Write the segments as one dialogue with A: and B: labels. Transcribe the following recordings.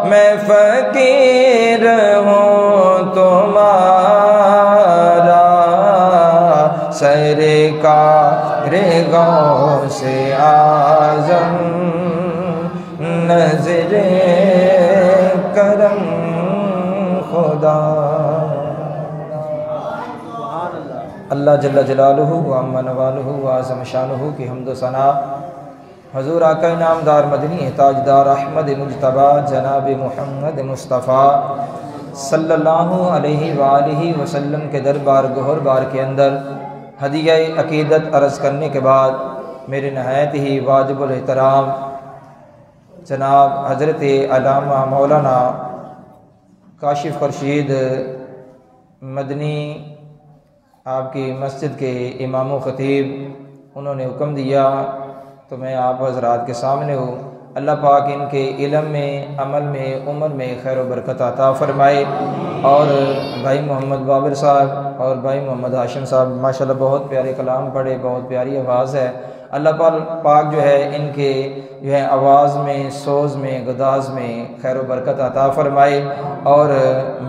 A: मैं फकीर हूँ तुम्हारा, सरकार गौसे आज़म नज़रे करम खुदा। अल्लाह जल्ला जलालुहु व अम्मा नवालुहु व आज़म शानुहु की हम्द सना हजूर आका इनामदार मदनी ताजदार अहमद मुजतबा जनाब मुहम्मद मुस्तफ़ा सल्लल्लाहु अलैहि वालिहि वसल्लम के दरबार गौहर बार के अंदर हदिया अकीदत अर्ज़ करने के बाद मेरे नहायत ही वाजिबुल एहतराम जनाब हज़रत अल्लामा मौलाना काशिफ़ खुर्शीद मदनी आपकी मस्जिद के इमाम ख़तीब, उन्होंने हुक्म दिया तो मैं आप हज़रात के सामने हूँ। अल्लाह पाक इनके इल्म में, अमल में, उम्र में खैर व बरकत अता फ़रमाए। और भाई मोहम्मद बाबर साहब और भाई मोहम्मद हाशिम साहब माशाल्लाह बहुत प्यारे कलाम पढ़े, बहुत प्यारी आवाज़ है। अल्लाह पाक जो है इनके जो है आवाज़ में, सोज़ में, गदाज़ में खैर व बरकत अता फ़रमाए। और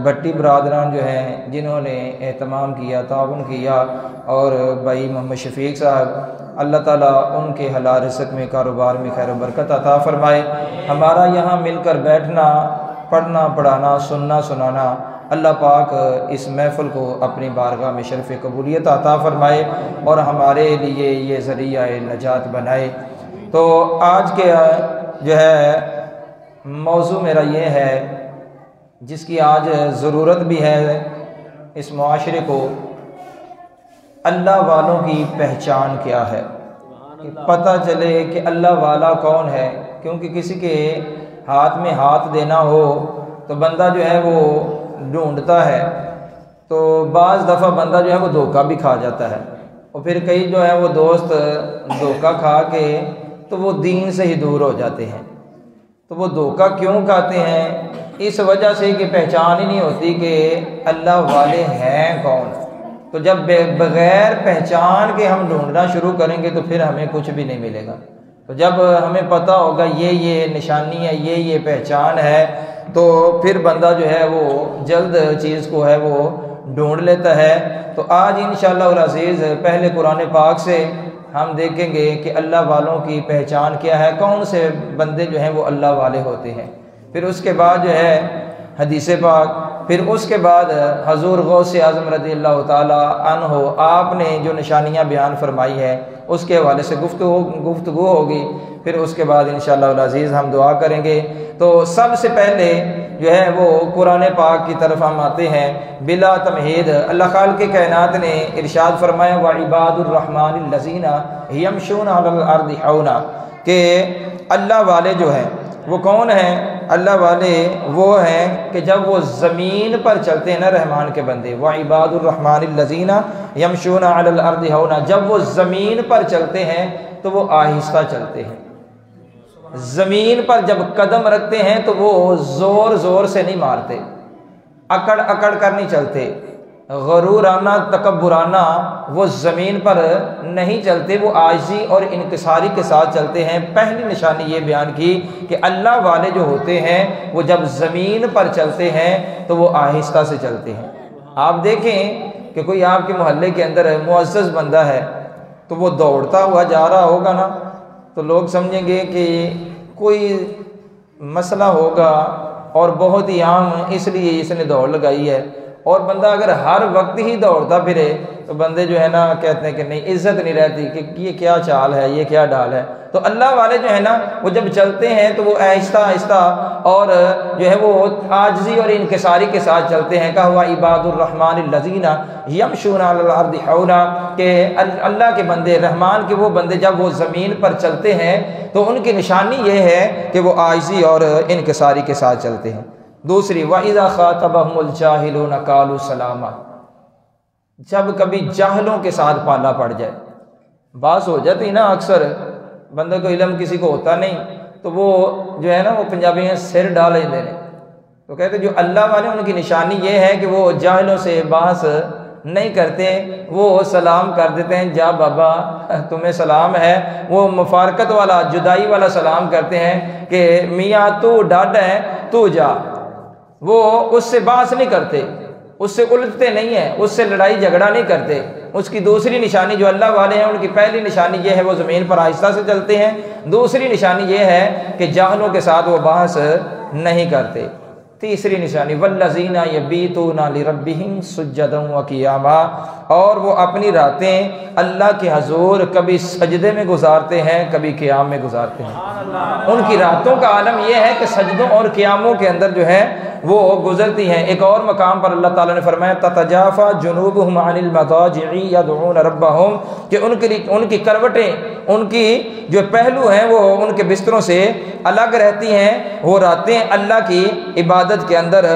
A: भट्टी बरादरान जो हैं जिन्होंने एहतमाम किया, ताउन किया, और भाई मोहम्मद शफीक साहब, अल्लाह ताला उनके हलाल रिज़्क़ में, कारोबार में खैर व बरकत अता फ़रमाए। हमारा यहाँ मिलकर बैठना, पढ़ना, पढ़ाना, सुनना, सुनाना, अल्लाह पाक इस महफ़िल को अपनी बारगाह में शरफ़ कबूलियत अता फ़रमाए और हमारे लिए ये ज़रिया नजात बनाए। तो आज के जो है मौजू मेरा ये है, जिसकी आज ज़रूरत भी है इस मुआशरे को, अल्लाह वालों की पहचान क्या है, कि पता चले कि अल्लाह वाला कौन है। क्योंकि किसी के हाथ में हाथ देना हो तो बंदा जो है वो ढूंढता है, तो बाज़ दफ़ा बंदा जो है वो धोखा भी खा जाता है, और फिर कई जो है वो दोस्त धोखा खा के तो वो दीन से ही दूर हो जाते हैं। तो वो धोखा क्यों खाते हैं? इस वजह से कि पहचान ही नहीं होती कि अल्लाह वाले हैं कौन। तो जब बग़ैर पहचान के हम ढूंढना शुरू करेंगे तो फिर हमें कुछ भी नहीं मिलेगा। तो जब हमें पता होगा ये निशानी है, ये पहचान है, तो फिर बंदा जो है वो जल्द चीज़ को है वो ढूंढ लेता है। तो आज इंशाअल्लाह अज़ीज़ पहले कुरान पाक से हम देखेंगे कि अल्लाह वालों की पहचान क्या है, कौन से बंदे जो हैं वो अल्लाह वाले होते हैं। फिर उसके बाद जो है हदीस पाक, फिर उसके बाद हजूर गौसे आज़म रज़ियल्लाहु ताला अन्हो आपने जो निशानियाँ बयान फरमाई है उसके हवाले से गुफ्तगू होगी। फिर उसके बाद इंशाअल्लाह अज़ीज़ हम दुआ करेंगे। तो सबसे पहले जो है वो कुरान पाक की तरफ हम आते हैं। बिला तमहीद अल्लाह खालिक़ कायनात ने इरशाद फरमाया व इबादुर रहमानिल लज़ीना यमशूना अलल अर्दि हौना, कि अल्लाह वाले जो हैं वो कौन हैं? अल्लाह वाले वो हैं कि जब वो ज़मीन पर चलते हैं ना, रहमान के बंदे, व इबादुर रहमानिल लज़ीना यमशूना अलल अर्दि हौना, जब वो ज़मीन पर चलते हैं तो वो आहिस्ता चलते हैं। ज़मीन पर जब कदम रखते हैं तो वो ज़ोर ज़ोर से नहीं मारते, अकड़ अकड़ कर नहीं चलते, गरूराना तकब्बुराना वो ज़मीन पर नहीं चलते, वो आजिज़ी और इनकिसारी के साथ चलते हैं। पहली निशानी ये बयान की कि अल्लाह वाले जो होते हैं वो जब ज़मीन पर चलते हैं तो वो आहिस्ता से चलते हैं। आप देखें कि कोई आपके मोहल्ले के अंदर मुअज़्ज़ज़ बंदा है तो वो दौड़ता हुआ जा रहा होगा ना, तो लोग समझेंगे कि कोई मसला होगा और बहुत ही आम इसलिए इसने दौड़ लगाई है। और बंदा अगर हर वक्त ही दौड़ता फिरे तो बंदे जो है ना कहते हैं कि नहीं, इज्जत नहीं रहती कि ये क्या चाल है, ये क्या डाल है। तो अल्लाह वाले जो है ना वो जब चलते हैं तो वो आहिस्ता आहिस्ता और जो है वो आजिज़ी और इनकिसारी के साथ चलते हैं। कहा हुआ इबादुर रहमानिल लज़ीना यमशूना अलल अर्दि हौना, के अल्लाह के बंदे, रहमान के वो बंदे जब वो ज़मीन पर चलते हैं तो उनकी निशानी ये है कि वो आजिज़ी और इनकिसारी के साथ चलते हैं। दूसरी वइज़ा ख़ातबहुमुल जाहिलून क़ालू सलामा, जब कभी जाहलों के साथ पाला पड़ जाए, बात हो जाती ना, अक्सर बंदे को इल्म किसी को होता नहीं तो वो जो है ना वो पंजाबी में सिर डाल देने, तो कहते जो अल्लाह वाले उनकी निशानी ये है कि वो जाहिलों से बहस नहीं करते, वो सलाम कर देते हैं, जा बाबा तुम्हें सलाम है। वो मुफारकत वाला, जुदाई वाला सलाम करते हैं कि मियाँ तू डाढ़ है, तू जा। वो उससे बात नहीं करते, उससे उलझते नहीं है, उससे लड़ाई झगड़ा नहीं करते। उसकी दूसरी निशानी, जो अल्लाह वाले हैं उनकी पहली निशानी ये है वो ज़मीन पर आहिस्ता से चलते हैं। दूसरी निशानी ये है कि जाहलों के साथ वो बहस नहीं करते। तीसरी निशानी वल्लज़ीना यबीतूना लिरब्बिहिम सुज्जदन व क़ियामा, और वो अपनी रातें अल्लाह के हजूर कभी सजदे में गुजारते हैं, कभी क़ियाम में गुजारते हैं। उनकी रातों का आलम यह है कि सजदों और क़ियामों के अंदर जो है वो गुजरती हैं। एक और मकाम पर अल्लाह ताला ने फरमाया ततजाफा जुनूबुहुम अनिल मदाजि'i यदऊन रब्बहुम, कि उनकी करवटें, उनकी जो पहलू हैं वो उनके बिस्तरों से अलग रहती हैं। वो रातें अल्लाह की इबादत के अंदर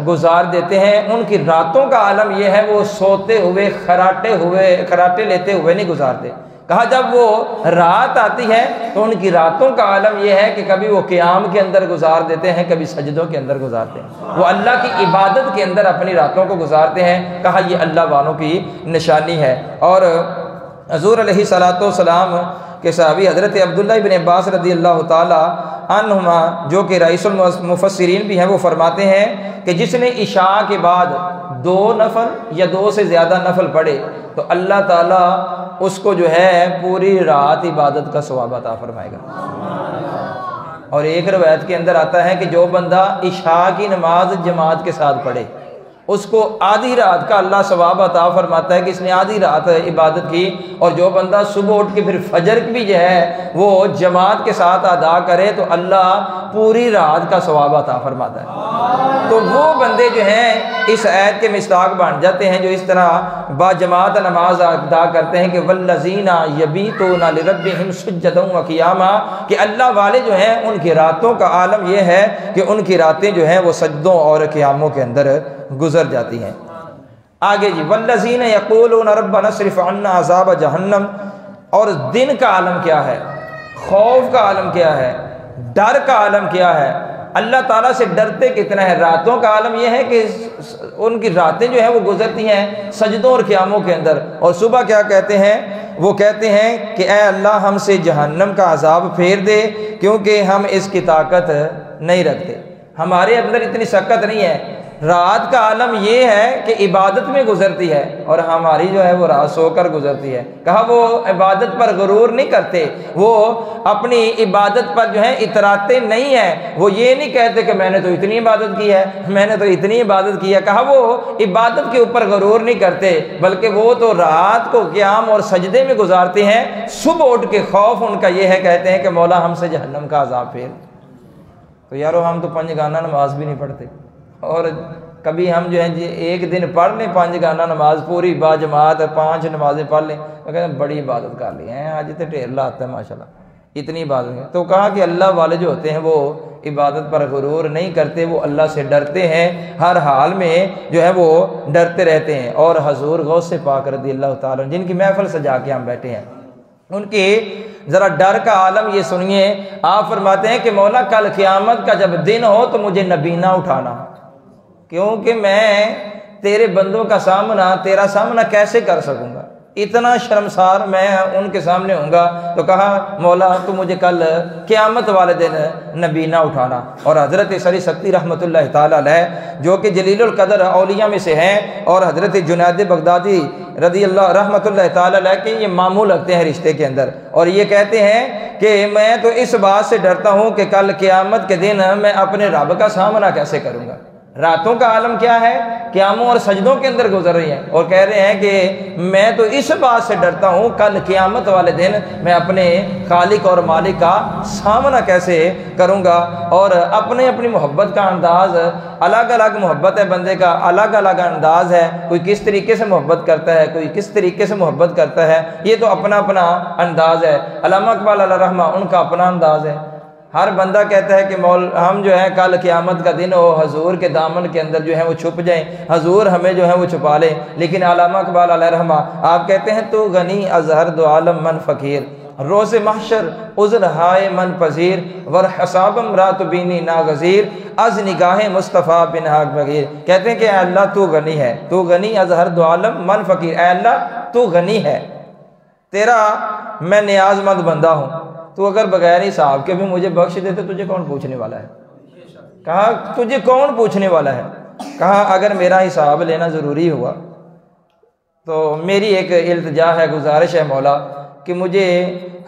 A: गुजार देते हैं। उनकी रातों का आलम यह है वो सोते हुए खराटे लेते हुए नहीं गुजारते। कहा जब वो रात आती है तो उनकी रातों का आलम यह है कि कभी वो क़ियाम के अंदर गुजार देते हैं, कभी सजदों के अंदर गुजारते हैं। वो अल्लाह की इबादत के अंदर अपनी रातों को गुजारते हैं। कहा ये अल्लाह वालों की निशानी है। और हज़ूर अलैहिस्सलाम के सहाबी हज़रत अब्दुल्लाह इब्न अब्बास रज़ी अल्लाह ताला अन्हुमा, जो कि रईसुल मुफस्सिरीन भी हैं, वो फरमाते हैं कि जिसने इशा के बाद 2 नफल या 2 से ज़्यादा नफल पढ़े तो अल्लाह ताला उसको जो है पूरी रात इबादत का सवाब अता फरमाएगा। और एक रवायत के अंदर आता है कि जो बंदा इशा की नमाज जमात के साथ पढ़े उसको आधी रात का अल्लाह सवाब अता फरमाता है कि इसने आधी रात इबादत की। और जो बंदा सुबह उठ के फिर फजर भी जो है वो जमात के साथ अदा करे तो अल्लाह पूरी रात का सवाब अता फरमाता है। तो वो बंदे जो हैं इस आयत के मिस्ताक बन जाते हैं जो इस तरह बाजमात नमाज अदा करते हैं कि वल्लज़ीना यबीतूना लिरब्बिहिम सुज्जदन व क़ियामा, कि अल्लाह वाले जो हैं उनकी रातों का आलम यह है कि उनकी रातें जो हैं वो सज्दों और क़ियामों के अंदर गुजर जाती हैं। आगे जी वल्लज़ीना यक़ूलूना रब्बना अस्रिफ़ अन्ना अज़ाब जहन्नम, और दिन का आलम क्या है, खौफ का आलम क्या है, डर का आलम क्या है, अल्लाह ताला से डरते कितना है। रातों का आलम यह है कि उनकी रातें जो हैं वो गुजरती हैं सजदों और क़ियामों के अंदर। और सुबह क्या कहते हैं, वो कहते हैं कि ऐ अल्लाह हमसे जहन्नम का अजाब फेर दे, क्योंकि हम इसकी ताकत नहीं रखते, हमारे अंदर इतनी शक्कत नहीं है। रात का आलम ये है कि इबादत में गुजरती है और हमारी जो है वो रात सोकर गुजरती है। कहा वो इबादत पर गुरूर नहीं करते, वो अपनी इबादत पर जो है इतराते नहीं है। वो ये नहीं कहते कि मैंने तो इतनी इबादत की है, मैंने तो इतनी इबादत की है। कहा वो इबादत के ऊपर गुरूर नहीं करते, बल्कि वो तो रात को क़ियाम और सजदे में गुजारते हैं। सुबह उठ के खौफ उनका ये है, कहते हैं कि मौला हमसे जहन्नम का अजाब फेर। तो यारो हम तो 5 गाना नमाज भी नहीं पढ़ते, और कभी हम जो है जी एक दिन पढ़ लें 5 गाना नमाज पूरी बाजमात 5 नमाजें पढ़ लें तो कहते हैं बड़ी इबादत कर ली है, आज तो ढेर लाता है माशाल्लाह, इतनी इबादत है। तो कहा कि अल्लाह वाले जो होते हैं वो इबादत पर गुरूर नहीं करते, वो अल्लाह से डरते हैं, हर हाल में जो है वो डरते रहते हैं। और हजूर गौस पाक रज़ी अल्लाह ताला जिनकी महफिल सजा के हम बैठे हैं, उनके ज़रा डर का आलम ये सुनिए। आप फरमाते हैं कि मौला कल क़यामत का जब दिन हो तो मुझे नबीना उठाना, क्योंकि मैं तेरे बंदों का सामना, तेरा सामना कैसे कर सकूंगा, इतना शर्मसार मैं उनके सामने होऊंगा। तो कहा मौला तू मुझे कल क़यामत वाले दिन नबीना उठाना। और हज़रत सरी सख्ती रहमतुल्लाह ताला अलैह जो कि जलीलुल कदर औलिया में से हैं, और हज़रत जुनैद बगदादी रज़ी अल्लाह रहमतुल्लाह ताला अलैह के ये मामू लगते हैं रिश्ते के अंदर, और ये कहते हैं कि मैं तो इस बात से डरता हूँ कि कल क़यामत के दिन मैं अपने रब का सामना कैसे करूँगा। रातों का आलम क्या है, क़यामों और सजदों के अंदर गुजर रही हैं, और कह रहे हैं कि मैं तो इस बात से डरता हूँ कल क़यामत वाले दिन मैं अपने खालिक और मालिक का सामना कैसे करूँगा। और अपने अपनी मोहब्बत का अंदाज़ अलग अलग, मोहब्बत है बंदे का अलग अलग अंदाज़ है, कोई किस तरीके से मोहब्बत करता है, कोई किस तरीके से मोहब्बत करता है, ये तो अपना अपना अंदाज़ है। अल्लामा इकबाल अलैहि रहमा उनका अपना अंदाज़ है। हर बंदा कहता है कि मौल हम जो है कल क़यामत का दिन हो हजूर के दामन के अंदर जो है वो छुप जाएं, हजूर हमें जो है वो छुपा लें। लेकिन अल्लामा इकबाल अलैहि रहमा आप कहते हैं तो गनी अज़हर दो आलम मन फ़कीर, रोज़ महशर उज़्र हाय मन पजीर वर हसाबम रात बीनी नागज़ीर अज निगाह मुस्तफ़ा बिन हक बगीर। कहते हैं कि अल्लाह तू गनी है, तू गनी अजहर दो आलम मन फ़कीर। अल्लाह तू गनी है, तेरा मैं नियाजमंद बंदा हूँ, तू अगर बगैर हिसाब के भी मुझे बख्श दे तो तुझे कौन पूछने वाला है। कहा तुझे कौन पूछने वाला है। कहा अगर मेरा हिसाब लेना ज़रूरी हुआ तो मेरी एक इल्तिजा है, गुजारिश है मौला कि मुझे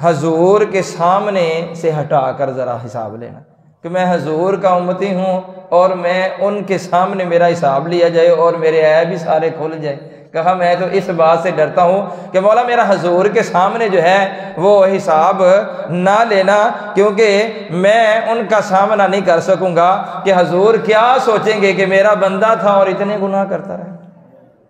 A: हजूर के सामने से हटा कर ज़रा हिसाब लेना, कि मैं हजूर का उम्मती हूँ और मैं उनके सामने मेरा हिसाब लिया जाए और मेरे ऐब भी सारे खुल जाए। कहा मैं तो इस बात से डरता हूँ कि मौला मेरा हजूर के सामने जो है वो हिसाब ना लेना, क्योंकि मैं उनका सामना नहीं कर सकूँगा कि हजूर क्या सोचेंगे कि मेरा बंदा था और इतने गुनाह करता रहा।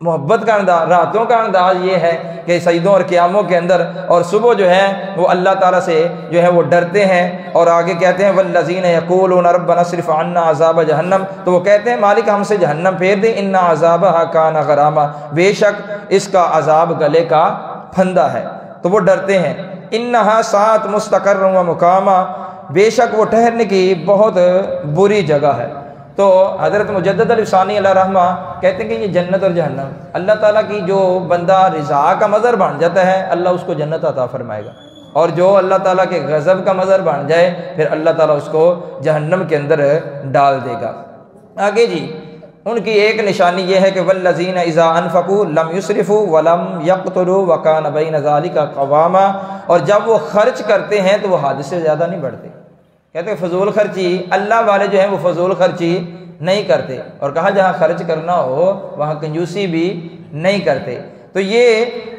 A: मोहब्बत का अंदाज, रातों का अंदाज ये है कि सजदों और क़यामों के अंदर और सुबह जो है वो अल्लाह ताला से जो है वो डरते हैं। और आगे कहते हैं वल्लज़ीन यक़ूलून रब्बना अस्रिफ़ अन्ना अज़ाब जहन्नम, तो वो कहते हैं मालिक हमसे जहन्नम फेर दे, इन्ना अज़ाबहा कान गरामा, बेशक इसका अजाब गले का फंदा है। तो वो डरते हैं। इन्नहा सात मुस्तक़र्रन व मुकामा, बेशक वो ठहरने की बहुत बुरी जगह है। तो हज़रत मुजद्दिद अल-फ़सानी अलैहि रहमा कहते हैं कि ये जन्नत और जहन्नम अल्लाह ताला की, जो बंदा रिज़ा का मज़र बन जाता है अल्लाह उसको जन्नत अता फरमाएगा, और जो अल्लाह ताला के गज़ब का मज़र बन जाए फिर अल्लाह ताला उसको जहन्नम के अंदर डाल देगा। आगे जी उनकी एक निशानी ये है कि वल्लज़ीन इज़ा अनफ़क़ू लम युसरिफ़ू व लम यक़्तुरू व कान बैन ज़ालिका क़वामा, और जब वो खर्च करते हैं तो वो हद से ज़्यादा नहीं बढ़ते। कहते हैं फजूल खर्ची, अल्लाह वाले जो हैं वो फजूल खर्ची नहीं करते, और कहा जहाँ खर्च करना हो वहाँ कंजूसी भी नहीं करते। तो ये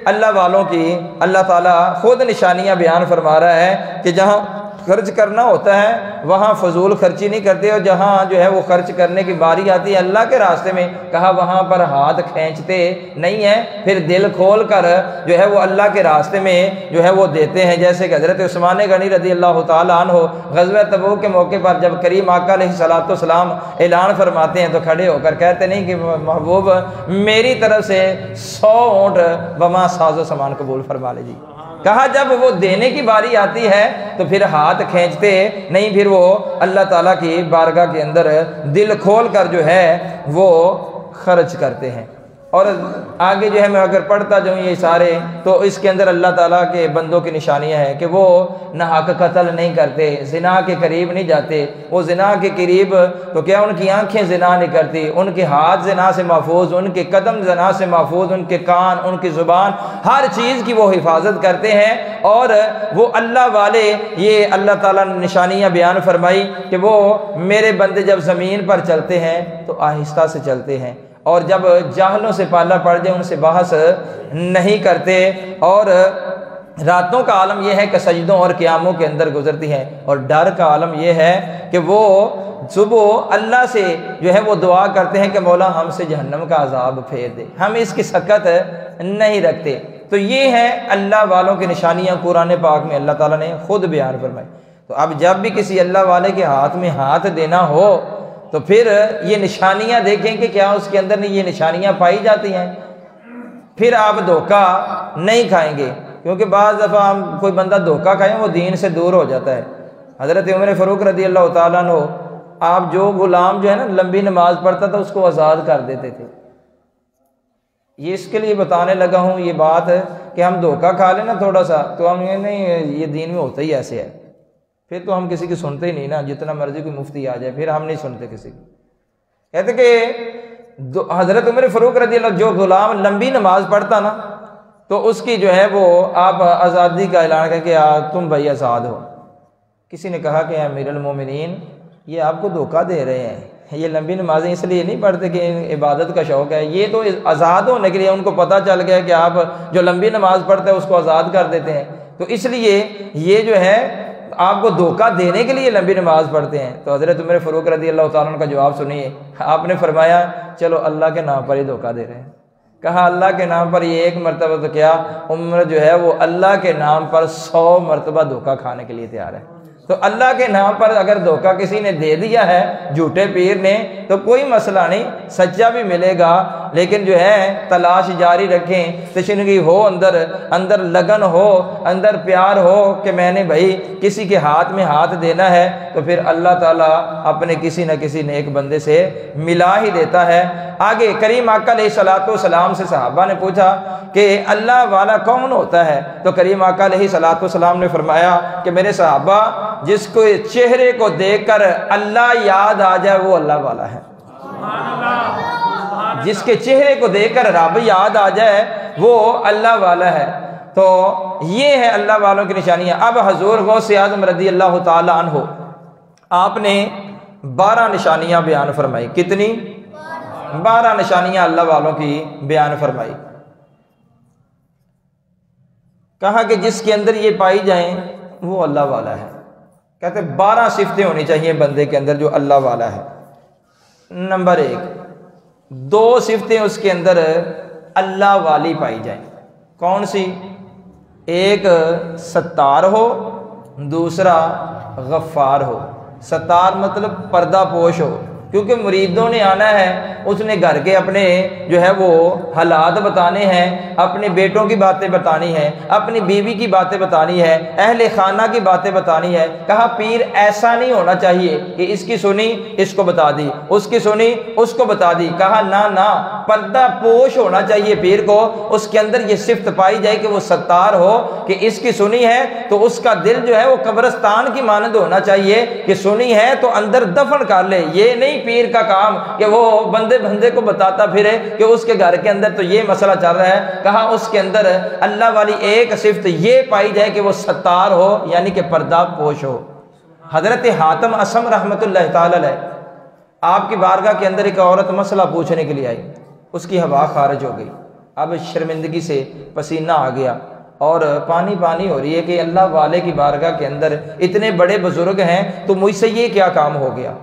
A: अल्लाह वालों की अल्लाह ताला खुद निशानियाँ बयान फरमा रहा है कि जहाँ खर्च करना होता है वहाँ फजूल खर्ची नहीं करते, और जहाँ जो है वो खर्च करने की बारी आती है अल्लाह के रास्ते में, कहा वहाँ पर हाथ खींचते नहीं हैं, फिर दिल खोल कर जो है वो अल्लाह के रास्ते में जो है वो देते हैं। जैसे कि हज़रत उस्मान गनी रज़ी अल्लाह तआला अन्हु ग़ज़वा तबूक के मौके पर जब करीम आका अलैहिस्सलातु वस्सलाम ऐलान फरमाते हैं तो खड़े होकर कहते नहीं कि महबूब मेरी तरफ से 100 ऊँट वमा साजो सामान कबूल फरमा ले जी। कहा जब वो देने की बारी आती है तो फिर हाथ खींचते नहीं, फिर वो अल्लाह ताला की बारगाह के अंदर दिल खोल कर जो है वो खर्च करते हैं। और आगे जो है मैं अगर पढ़ता जाऊँ ये सारे, तो इसके अंदर अल्लाह ताला के बंदों की निशानियाँ हैं कि वो नाहक कत्ल नहीं करते, ज़िना के करीब नहीं जाते। वो ज़िना के करीब तो क्या उनकी आंखें ज़िना नहीं करती, उनके हाथ ज़िना से महफूज, उनके कदम ज़िना से महफूज, उनके कान, उनकी ज़ुबान, हर चीज़ की वो हिफाजत करते हैं। और वो अल्लाह वाले, ये अल्लाह ताला ने निशानियाँ बयान फरमाई कि वो मेरे बंदे जब ज़मीन पर चलते हैं तो आहिस्ता से चलते हैं, और जब जाहलों से पाला पड़ जाए उनसे बहस नहीं करते। और रातों का आलम यह है कि सजदों और क़यामों के अंदर गुजरती हैं, और डर का आलम यह है कि वो सुबह अल्लाह से जो है वो दुआ करते हैं कि मौला हमसे जहन्नम का अजाब फेर दे, हम इसकी सकत नहीं रखते। तो ये है अल्लाह वालों की निशानियाँ कुरान पाक में अल्लाह ताला ने खुद बयान फरमाई। तो अब जब भी किसी अल्लाह वाले के हाथ में हाथ देना हो तो फिर ये निशानियां देखें कि क्या उसके अंदर नहीं ये निशानियां पाई जाती हैं, फिर आप धोखा नहीं खाएंगे। क्योंकि बाज़ दफ़ा हम कोई बंदा धोखा खाए वो दीन से दूर हो जाता है। हज़रत उमर फ़ारूक रज़ी अल्लाह तआला अन्हु, आप जो गुलाम जो है ना लंबी नमाज पढ़ता था उसको आज़ाद कर देते थे। ये इसके लिए बताने लगा हूँ ये बात है कि हम धोखा खा लेना थोड़ा सा तो हम ये नहीं, ये दीन में होता ही ऐसे है, फिर तो हम किसी की सुनते ही नहीं ना, जितना मर्जी कोई मुफ्ती आ जाए फिर हम नहीं सुनते किसी की। कहते कि हज़रत उमर फ़ारूक रज़ी अल्लाह, जो गुलाम लंबी नमाज पढ़ता ना तो उसकी जो है वो आप आज़ादी का ऐलान करके तुम भाई आज़ाद हो। किसी ने कहा कि अमीरुल मोमिनीन ये आपको धोखा दे रहे हैं, ये लंबी नमाजें इसलिए नहीं पढ़ते कि इबादत का शौक़ है, ये तो आज़ाद होने के लिए उनको पता चल गया कि आप जो लंबी नमाज पढ़ते हैं उसको आज़ाद कर देते हैं, तो इसलिए ये जो है आपको धोखा देने के लिए लंबी नमाज पढ़ते हैं। तो हज़रत उमर फ़ारूक रज़ी अल्लाह तआला अन्हु का जवाब सुनिए। आपने फरमाया चलो अल्लाह के नाम पर ही धोखा दे रहे हैं। कहा अल्लाह के नाम पर ये एक मरतबा तो क्या, उम्र जो है वो अल्लाह के नाम पर 100 मरतबा धोखा खाने के लिए तैयार है। तो अल्लाह के नाम पर अगर धोखा किसी ने दे दिया है झूठे पीर ने तो कोई मसला नहीं, सच्चा भी मिलेगा लेकिन जो है तलाश जारी रखें, तशन्नुगी हो, अंदर अंदर लगन हो, अंदर प्यार हो कि मैंने भाई किसी के हाथ में हाथ देना है, तो फिर अल्लाह ताला अपने किसी न किसी नेक बंदे से मिला ही देता है। आगे करीम आका अलैहिस्सलातु वस्सलाम से सहाबा ने पूछा कि अल्लाह वाला कौन होता है, तो करीम आका अलैहिस्सलातु वस्सलाम ने फरमाया कि मेरे सहाबा, जिसको चेहरे को देखकर अल्लाह याद आ जाए वो अल्लाह वाला है। जिसके चेहरे को देखकर रब याद आ जाए वो अल्लाह वाला है। तो ये है अल्लाह वालों की निशानियां। अब हजूर गौसे आज़म रज़ी अल्लाह ताला अन्हु आपने 12 निशानियां बयान फरमाई। कितनी? 12 निशानियां अल्लाह वालों की बयान फरमाई। कहा कि जिसके अंदर ये पाई जाएं वो अल्लाह वाला है। कहते 12 सिफतें होनी चाहिए बंदे के अंदर जो अल्लाह वाला है। नंबर 1, 2 सिफतें उसके अंदर अल्लाह वाली पाई जाए। कौन सी? एक सत्तार हो, दूसरा गफ्फार हो। सत्तार मतलब पर्दा पोश हो, क्योंकि मुरीदों ने आना है, उसने घर के अपने जो है वो हालात बताने हैं, अपने बेटों की बातें बतानी है, अपनी बीवी की बातें बतानी है, अहले खाना की बातें बतानी है। कहा पीर ऐसा नहीं होना चाहिए कि इसकी सुनी इसको बता दी, उसकी सुनी उसको बता दी। कहा ना ना, पर्दा पोश होना चाहिए पीर को। उसके अंदर ये सिफ्त पाई जाए कि वो सत्तार हो, कि इसकी सुनी है तो उसका दिल जो है वो कब्रिस्तान की मानद होना चाहिए कि सुनी है तो अंदर दफन कर ले। ये नहीं पीर का काम कि वो बंदे बंदे को बताता फिरे कि उसके घर के अंदर तो ये मसला चल रहा है। कहा उसके अंदर अल्लाह वाली एक सिफ्त ये पाई जाए कि वो सत्तार हो, यानी कि पर्दा पोश हो। हजरत हातिम असम रहमतुल्लाह ताला अलैह आपकी बारगाह के अंदर एक औरत मसला पूछने के लिए आई, उसकी हवा खारिज हो गई। अब शर्मिंदगी से पसीना आ गया और पानी पानी हो रही है कि अल्लाह वाले की बारगाह के अंदर इतने बड़े बुजुर्ग हैं तो मुझसे ये क्या काम हो गया।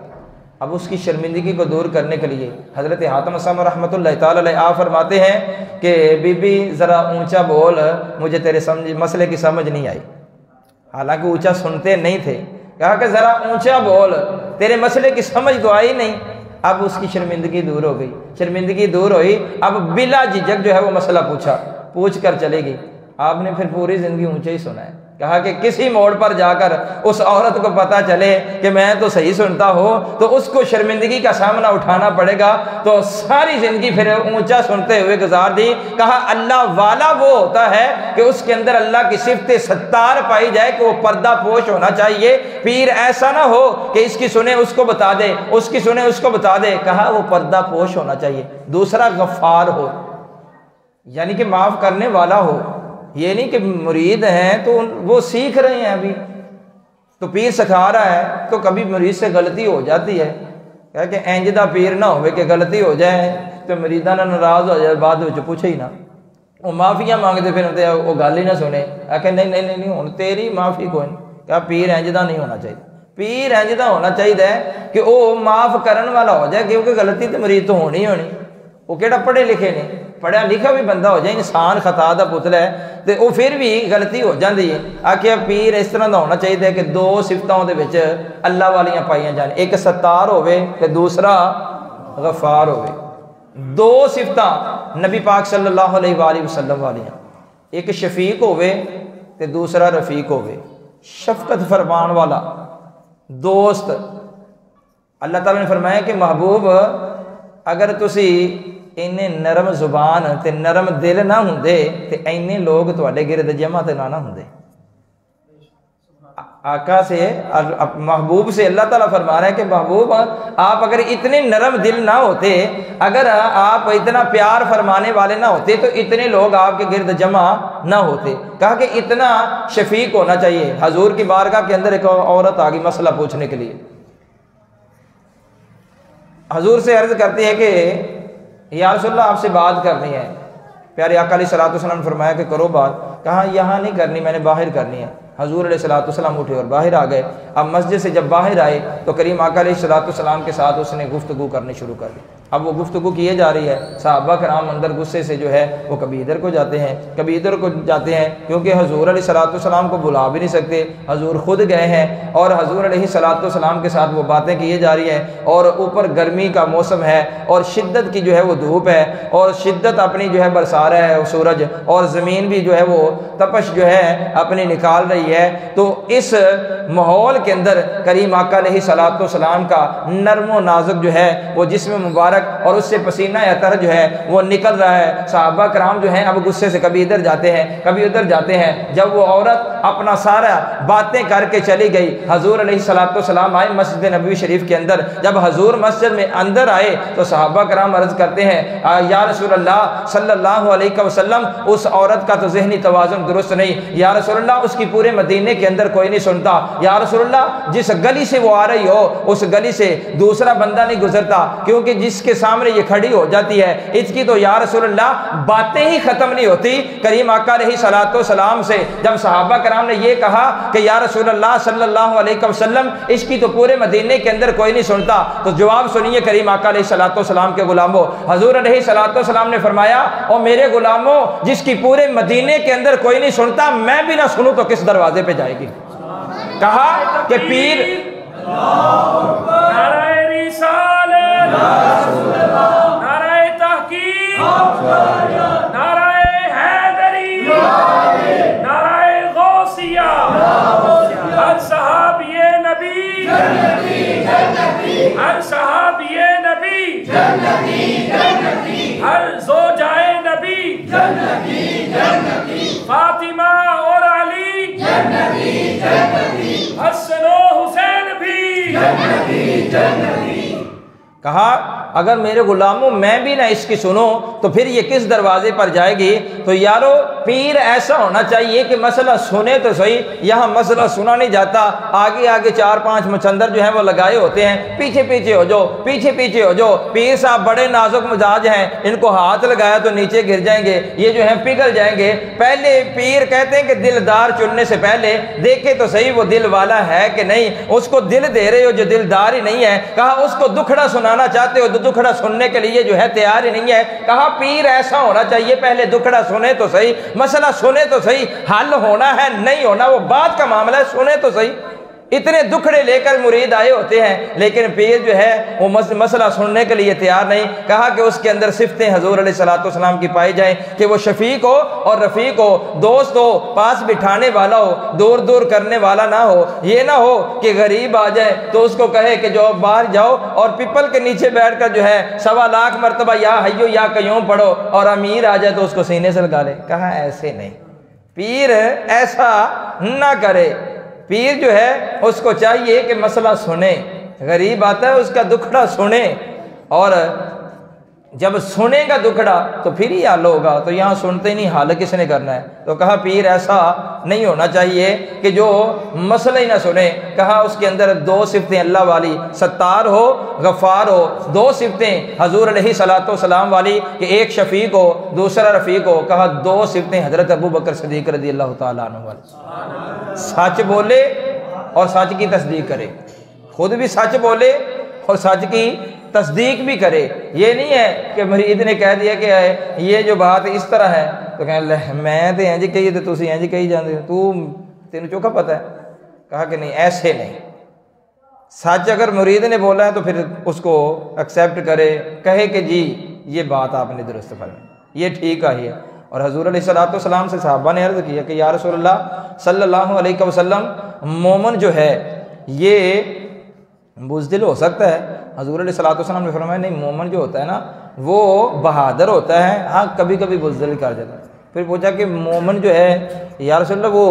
A: अब उसकी शर्मिंदगी को दूर करने के लिए हज़रत हातिम असम रहमतुल्लाह ताला अलैह आप फरमाते हैं कि बीबी ज़रा ऊंचा बोल, मुझे तेरे मसले की समझ नहीं आई। हालांकि ऊंचा सुनते नहीं थे। कहा कि ज़रा ऊंचा बोल, तेरे मसले की समझ तो आई नहीं। अब उसकी शर्मिंदगी दूर हो गई। शर्मिंदगी दूर हुई, अब बिला झिझक जो है वो मसला पूछ कर चलेगी। आपने फिर पूरी ज़िंदगी ऊंचे ही सुना है। कहा कि किसी मोड़ पर जाकर उस औरत को पता चले कि मैं तो सही सुनता हूँ तो उसको शर्मिंदगी का सामना उठाना पड़ेगा। तो सारी ज़िंदगी फिर ऊंचा सुनते हुए गुजार दी। कहा अल्लाह वाला वो होता है कि उसके अंदर अल्लाह की सिफ्त सत्तार पाई जाए कि वो पर्दा पोश होना चाहिए। पीर ऐसा ना हो कि इसकी सुने उसको बता दे, उसकी सुने उसको बता दे। कहा वो पर्दा पोश होना चाहिए। दूसरा गफ्फार हो, यानी कि माफ़ करने वाला हो। ये नहीं कि मुरीद हैं तो वो सीख रहे हैं अभी तो पीर सिखा रहा है, तो कभी मुरीद से गलती हो जाती है। कह के इंज दा पीर ना हो कि गलती हो जाए तो मुरीदा ना नाराज हो जाए, बाद में पूछे ही ना, वो माफिया मांगते फिर वो गल ही ना सुने। आखे नहीं नहीं नहीं हुण तेरी माफ़ी कोई नहीं। क्या पीर इंज दा नहीं होना चाहिए। पीर इंज दा होना चाहिए कि वो माफ़ करने वाला हो जाए, क्योंकि गलती तो मुरीद तो होनी होनी। वो केड़ा पढ़े लिखे ने, पढ़िया लिखा भी बंदा हो जाए, इंसान खता का पुतला है तो वो फिर भी गलती हो जाती है। आखिया पीर इस तरह का होना चाहिए कि 2 सिफतां दे विच अल्लाह वालियां पाइयां जान, एक सत्तार होवे ते दूसरा गफ्फार होवे। 2 सिफतां नबी पाक सल्लल्लाहु अलैहि वसल्लम वालियां, एक शफीक होवे ते दूसरा रफीक होवे। शफकत फरमान वाला दोस्त। अल्लाह ताला ने फरमाया कि महबूब अगर तुसी इन्ने नरम जुबान ते नरम दिल ना होंदे ते इन्ने लोग तुहाडे गिरद जमा ते ना होंदे। आका से महबूब से अल्लाह ताला फरमा रहा है कि महबूब आप अगर इतने नरम दिल ना होते, अगर आप इतना प्यार फरमाने वाले ना होते तो इतने लोग आपके गिरद जमा ना होते। कहा कि इतना शफीक होना चाहिए। हजूर की बारगाह के अंदर एक औरत आ गई मसला पूछने के लिए। हजूर से अर्ज करती है कि या रसूलल्लाह आपसे बात करनी है। प्यारे आका अलैहिस्सलातु वस्सलाम ने फरमाया कि करो बात। कहा यहाँ नहीं करनी, मैंने बाहर करनी है। हजूर अलैहिस्सलाम उठे और बाहर आ गए। अब मस्जिद से जब बाहर आए तो करीम आका अलैहिस्सलाम के साथ उसने गुफ्तगू करनी शुरू कर दी। अब वो गुफ्तगू किए जा रही है, सहाबा कराम अंदर गुस्से से जो है वो कभी इधर को जाते हैं कभी इधर को जाते हैं, क्योंकि हजूर अलैहिस्सलाम को बुला भी नहीं सकते, हजूर खुद गए हैं और हजूर अलैहिस्सलाम के साथ वो बातें किए जा रही हैं। और ऊपर गर्मी का मौसम है और शिद्दत की जो है वो धूप है और शिद्दत अपनी जो है बरसा रहा है सूरज, और ज़मीन भी जो है वो तपश जो है अपनी निकाल रही है। तो इस माहौल के अंदर करीम आका अलैहिस्सलाम का नर्मो नाजुक जो है वो जिस्म मुबारक और उससे पसीना अतर जो है वो निकल रहा है। सहाबा कराम जो हैं अब गुस्से से कभी इधर जाते हैं कभी उधर जाते हैं। जब वो औरत अपना सारा बातें करके चली गई, हजूर अलैहिस्सलाम आए मस्जिद नबवी शरीफ के अंदर। जब हजूर मस्जिद में अंदर आए तो सहाबा कराम अर्ज करते हैं या रसूलल्लाह सल्लल्लाहु अलैहि वसल्लम, उस औरत का तो ज़हनी तवाज़ुन दुरुस्त नहीं, या रसूलल्लाह उसकी पूरे मदीने के अंदर कोई नहीं सुनता, या रसूलल्लाह जिस गली से वो आ रही हो उस गली से दूसरा बंदा नहीं गुजरता, क्योंकि जिसके सामने ये खड़ी हो जाती है इसकी तो या रसूलल्लाह बातें ही खत्म नहीं होती। करीम आका अलैहिस्सलाम से जब सहाबा कराम ने ये कहा कि या रसूलल्लाह सल्लल्लाहु अलैहि वसल्लम इसकी तो पूरे मदीने के अंदर कोई नहीं सुनता, तो जवाब सुनिए करीम आका अलैहिस्सलाम के गुलामों। हजूर अलैहिस्सलाम ने फरमाया और मेरे गुलामों जिसकी पूरे मदीने के अंदर कोई नहीं सुनता, मैं भी ना सुनूं तो किस दरवाजे पे जाएगी। कहा कि पीर
B: नाराए रिसालत, नाराए तहकीक, नाराए हैदरी, नाराए गौसिया, हर सहाबिये नबी, हर सहाबिये नबी, हर ज़ौजाए नबी, फातिमा और अली, हसन और हुसैन भी।
A: कहा अगर मेरे गुलामों मैं भी ना इसकी सुनो तो फिर ये किस दरवाजे पर जाएगी। तो यारो पीर ऐसा होना चाहिए कि मसला सुने तो सही, यहाँ मसला सुना नहीं जाता, आगे आगे 4-5 मचंदर जो है वो लगाए होते हैं, पीछे पीछे हो जाओ पीछे पीछे हो जाओ। पीर साहब बड़े नाजुक मिजाज हैं, इनको हाथ लगाया तो नीचे गिर जाएंगे, ये जो है पिघल जाएंगे। पहले पीर कहते हैं कि दिलदार चुनने से पहले देखे तो सही वो दिल वाला है कि नहीं, उसको दिल दे रहे हो जो दिलदार ही नहीं है। कहा उसको दुखड़ा सुनाना चाहते हो तो दुखड़ा सुनने के लिए जो है तैयार ही नहीं है। कहा पीर ऐसा होना चाहिए पहले दुखड़ा सुने तो सही, मसला सुने तो सही, हल होना है नहीं होना वो बात का मामला है, सुने तो सही। इतने दुखड़े लेकर मुरीद आए होते हैं लेकिन पीर जो है वो मसला सुनने के लिए तैयार नहीं। कहा कि उसके अंदर सिफतें हजूर अलैहिस्सलाम की पाई जाए कि वो शफीक हो और रफीक हो, दोस्त हो, पास बिठाने वाला हो, दूर दूर करने वाला ना हो। ये ना हो कि गरीब आ जाए तो उसको कहे कि जो बाहर जाओ और पिपल के नीचे बैठ कर जो है 1.25 लाख मरतबा या हय्यो या कयूम पढ़ो, और अमीर आ जाए तो उसको सीने से लगा ले। कहा ऐसे नहीं, पीर ऐसा ना करे। पीर जो है उसको चाहिए कि मसला सुने, गरीब आता है उसका दुखड़ा सुने, और जब सुनेगा दुखड़ा तो फिर ही हल होगा। तो यहाँ सुनते नहीं, हल किसने करना है। तो कहा पीर ऐसा नहीं होना चाहिए कि जो मसला ही ना सुने। कहा उसके अंदर 2 सिफतें अल्लाह वाली, सत्तार हो गफ़ार हो, 2 सिफतें हजूर अलैहिस्सलाम वाली कि एक शफीक हो दूसरा रफ़ीक हो। कहा 2 सिफतें हजरत अबू बकर सिद्दीक़ रज़ियल्लाहु ताला अन्हु वाली, सच बोले और सच की तस्दीक करे, खुद भी सच बोले और सच की तस्दीक भी करे। ये नहीं है कि मुरीद ने कह दिया कि ये जो बात इस तरह है तो कहें मैं तो इंज कही तो तुम इंज कही जाते हो, तू तेन चोखा पता है। कहा कि नहीं ऐसे नहीं, सच अगर मुरीद ने बोला है तो फिर उसको एक्सेप्ट करे, कहे कि जी ये बात आपने दुरुस्त फरमाई, ये ठीक है। और हजूर अलैहिस्सलाम से सहाबा ने अर्ज़ किया कि या रसूलल्लाह सल्लल्लाहु अलैहि वसल्लम मोमन जो है ये बुज़दिल हो सकता है। हजूर अलैहिस्सलाम ने फरमाया नहीं, मोमन जो होता है ना वो बहादुर होता है, हाँ कभी कभी बुज़दिल कर जाता है। फिर पूछा कि मोमन जो है या रसूलल्लाह वो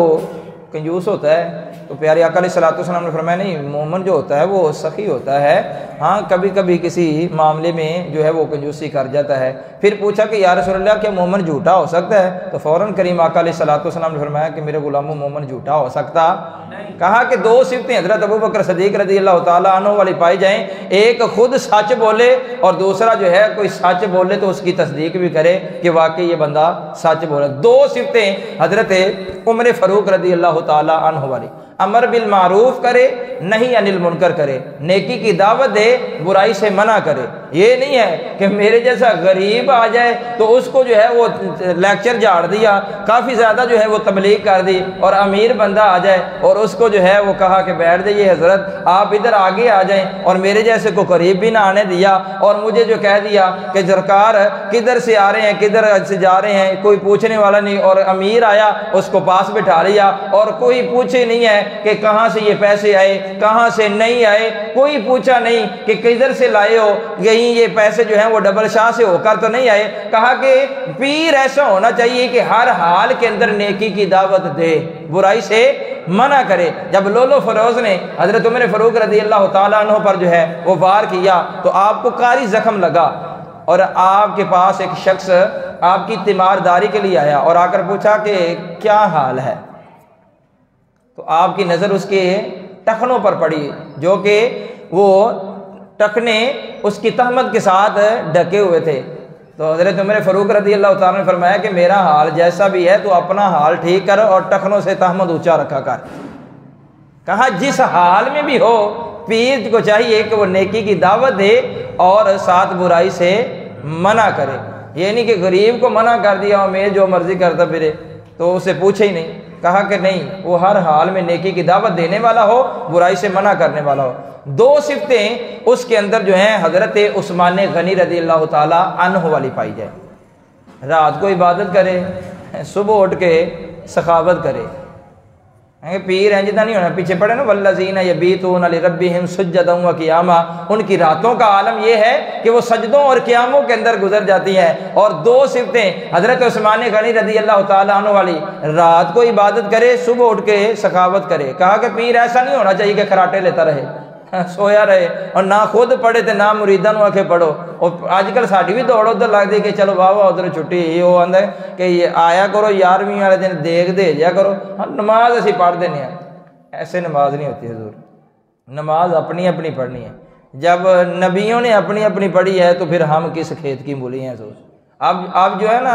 A: कंजूस होता है। तो प्यारे आका अलैहिस्सलाम ने फरमाया नहीं, मोमन जो होता है वो सखी होता है, हाँ कभी कभी किसी मामले में जो है वो कंजूसी कर जाता है। फिर पूछा कि या रसूलल्लाह क्या मोमन झूठा हो सकता है। तो फ़ौरन करीम आका अलैहिस्सलाम ने फरमाया कि मेरे गुलामों मोमन झूठा हो सकता। कहा कि 2 सिफतें हज़रत अबू बकर सिद्दीक़ रज़ियल्लाहु ताला अन्हु वाली पाई जाएं, एक खुद सच बोले और दूसरा जो है कोई सच बोले तो उसकी तस्दीक भी करे कि वाकई ये बंदा सच बोले। 2 सिफतें हज़रत उमर फारूक रदी अल्लाह ताला अन्हु वाली, अमर बिल मारूफ करे, नहीं अनिल मुनकर करे, नेकी की दावत दे, बुराई से मना करे। ये नहीं है कि मेरे जैसा गरीब आ जाए तो उसको जो है वो लेक्चर झाड़ दिया, काफ़ी ज़्यादा जो है वो तबलीग कर दी, और अमीर बंदा आ जाए और उसको जो है वो कहा कि बैठ जाइए हज़रत आप इधर आगे आ जाएं, और मेरे जैसे को करीब भी ना आने दिया, और मुझे जो कह दिया कि सरकार किधर से आ रहे हैं, किधर से जा रहे हैं, कोई पूछने वाला नहीं, और अमीर आया उसको पास बिठा लिया, और कोई पूछे नहीं है कि कहाँ से ये पैसे आए, कहाँ से नहीं आए, कोई पूछा नहीं कि किधर से लाए हो, यही ये पैसे जो हैं वो डबल शाह से होकर तो नहीं आए। कहा कि पीर ऐसा होना चाहिए कि हर हाल के अंदर नेकी की दावत दे, बुराई से मना करे। जब लोलो फरोज ने हजरत उमर फारूक रज़ी अल्लाह ताला अन्हु पर जो है वो वार किया तो आपको कारी जख्म लगा, और आपके पास एक शख्स आपकी तीमारदारी के लिए आया और आकर पूछा कि क्या हाल है। तो आपकी नज़र उसके टखनों पर पड़ी, जो कि वो टखने उसकी तहमत के साथ ढके हुए थे। तो हज़रत उमर फारूक रज़ी अल्लाह ताला ने फरमाया कि मेरा हाल जैसा भी है तो अपना हाल ठीक कर और टखनों से तहमत ऊंचा रखा कर। कहा जिस हाल में भी हो पीर को चाहिए कि वो नेकी की दावत दे और साथ बुराई से मना करे। ये नहीं कि गरीब को मना कर दिया और मैं जो मर्जी करता फिरे तो उसे पूछे ही नहीं। कहा कि नहीं, वो हर हाल में नेकी की दावत देने वाला हो, बुराई से मना करने वाला हो। दो सिफतें उसके अंदर जो हैं हजरत उस्मान गनी रज़ी अल्लाह ताला अन्हु वाली पाई जाए। रात को इबादत करे, सुबह उठ के सखावत करे। पीर हैं जितना नहीं होना, पीछे पड़े ना वल्लज़ीना यबीतूना लिरब्बिहिम सुज्जदन व क़ियामा, उनकी रातों का आलम यह है कि वो सजदों और क़ियामों के अंदर गुजर जाती है। और दो सिफतें हजरत उस्मान गनी रज़ी अल्लाह ताला अन्हु वाली, रात को इबादत करे, सुबह उठ के सखावत करे। कहा कि पीर ऐसा नहीं होना चाहिए कि खराटे लेता रहे, सोया रहे और ना खुद पढ़े तो ना मुरीदा नूं आखे पढ़ो। और अजकल साड़ी भी दौड़ उधर लगती कि चलो वाह वाह उधर छुट्टी, वो आंदा कि ये आया करो 11वीं वाले दिन देख दे जा करो। हाँ नमाज असी पढ़ देने हैं, ऐसे नमाज नहीं होती हजूर, नमाज अपनी अपनी पढ़नी है। जब नबियों ने अपनी अपनी पढ़ी है तो फिर हम किस खेत की मूली हैं सोच। अब जो है ना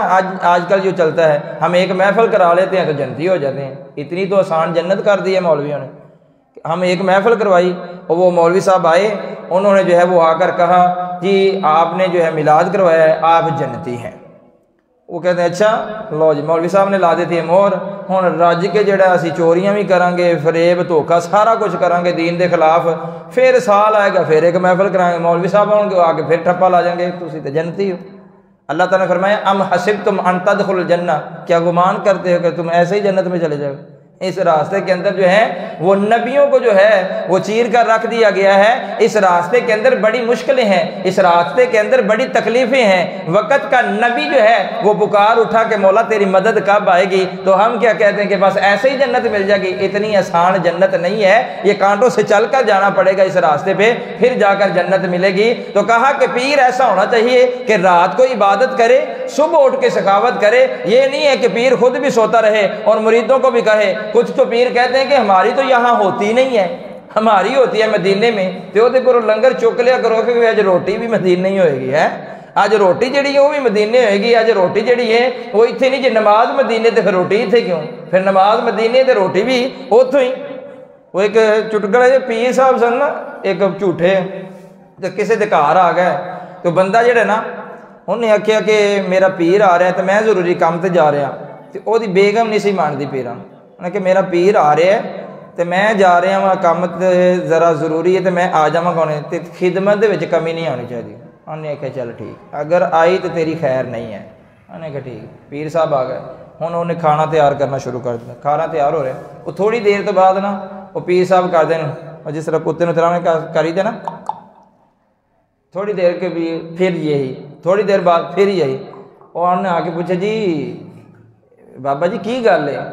A: आजकल जो चलता है, हम एक महफिल करा लेते हैं तो जन्नती हो जाते हैं। इतनी तो आसान जन्नत कर दी है मौलवियों ने। हम एक महफिल करवाई और वो मौलवी साहब आए, उन्होंने जो है वो आकर कहा कि आपने जो है मिलाद करवाया है, आप जन्नती हैं। वो कहते हैं अच्छा लो जी, मौलवी साहब ने ला देती है मोहर। हुण रज के जो असी चोरियां भी करांगे, फरेब धोखा सारा कुछ करांगे दीन के खिलाफ, फिर साल आएगा फिर एक महफिल कराएंगे, मौलवी साहब आएंगे आके फिर ठप्पा ला जाएंगे, तुसी तो जन्नती हो। अल्लाह ताला ने फरमाया अम हसिबतुम अन तदखुलुल जन्नह, क्या गुमान करते हो कि तुम ऐसे ही जन्नत में चले जाओ। इस रास्ते के अंदर जो है वो नबियों को जो है वो चीर कर रख दिया गया है। इस रास्ते के अंदर बड़ी मुश्किलें हैं, इस रास्ते के अंदर बड़ी तकलीफें हैं। वक़्त का नबी जो है वो पुकार उठा के मौला तेरी मदद कब आएगी, तो हम क्या कहते हैं कि बस ऐसे ही जन्नत मिल जाएगी। इतनी आसान जन्नत नहीं है, ये कांटों से चल कर जाना पड़ेगा इस रास्ते पे, फिर जाकर जन्नत मिलेगी। तो कहा कि पीर ऐसा होना चाहिए कि रात को इबादत करे, सुबह उठ के सखावत करे। ये नहीं है कि पीर खुद भी सोता रहे और मुरीदों को भी कहे। कुछ तो पीर कहते हैं कि हमारी तो यहाँ होती नहीं है, हमारी होती है मदीने में, तो करो लंगर चुक लिया करो कि अज रोटी भी मदीने ही होएगी है, अज रोटी जी वो भी मदीने होएगी। अज रोटी जी है वो इतने नहीं, जो नमाज मदीने तो फिर रोटी इतने क्यों, फिर नमाज मदीने तो रोटी भी उतों ही। वो एक चुटकला जो पीर साहब सन ना, एक झूठे तो किसी के घर आ गए, तो बंदा जोड़ा ना उन्हें आख्या कि मेरा पीर आ रहा है तो मैं जरूरी काम से जा रहा, तो वो बेगम नहीं सी मानती पीर कि मेरा पीर आ रहा है तो मैं जा रहा वहाँ काम तो ज़रा जरूरी है तो मैं आ जावा कौन, तो खिदमत के कमी नहीं आनी चाहिए। उन्हें आख्या चल ठीक, अगर आई तो तेरी खैर नहीं है। उन्हें कहा ठीक। पीर साहब आ गए, हुण उन्हें खाना तैयार करना शुरू कर दिया। खाना तैयार हो रहा है, वो थोड़ी देर तो बाद ना वो पीर साहब कर दें जिस तरह कुत्ते ने तराने करी दे ना, थोड़ी देर के भी फिर यही, थोड़ी देर बाद फिर यही। और उन्हें आके पूछा जी बाबा जी की गल है।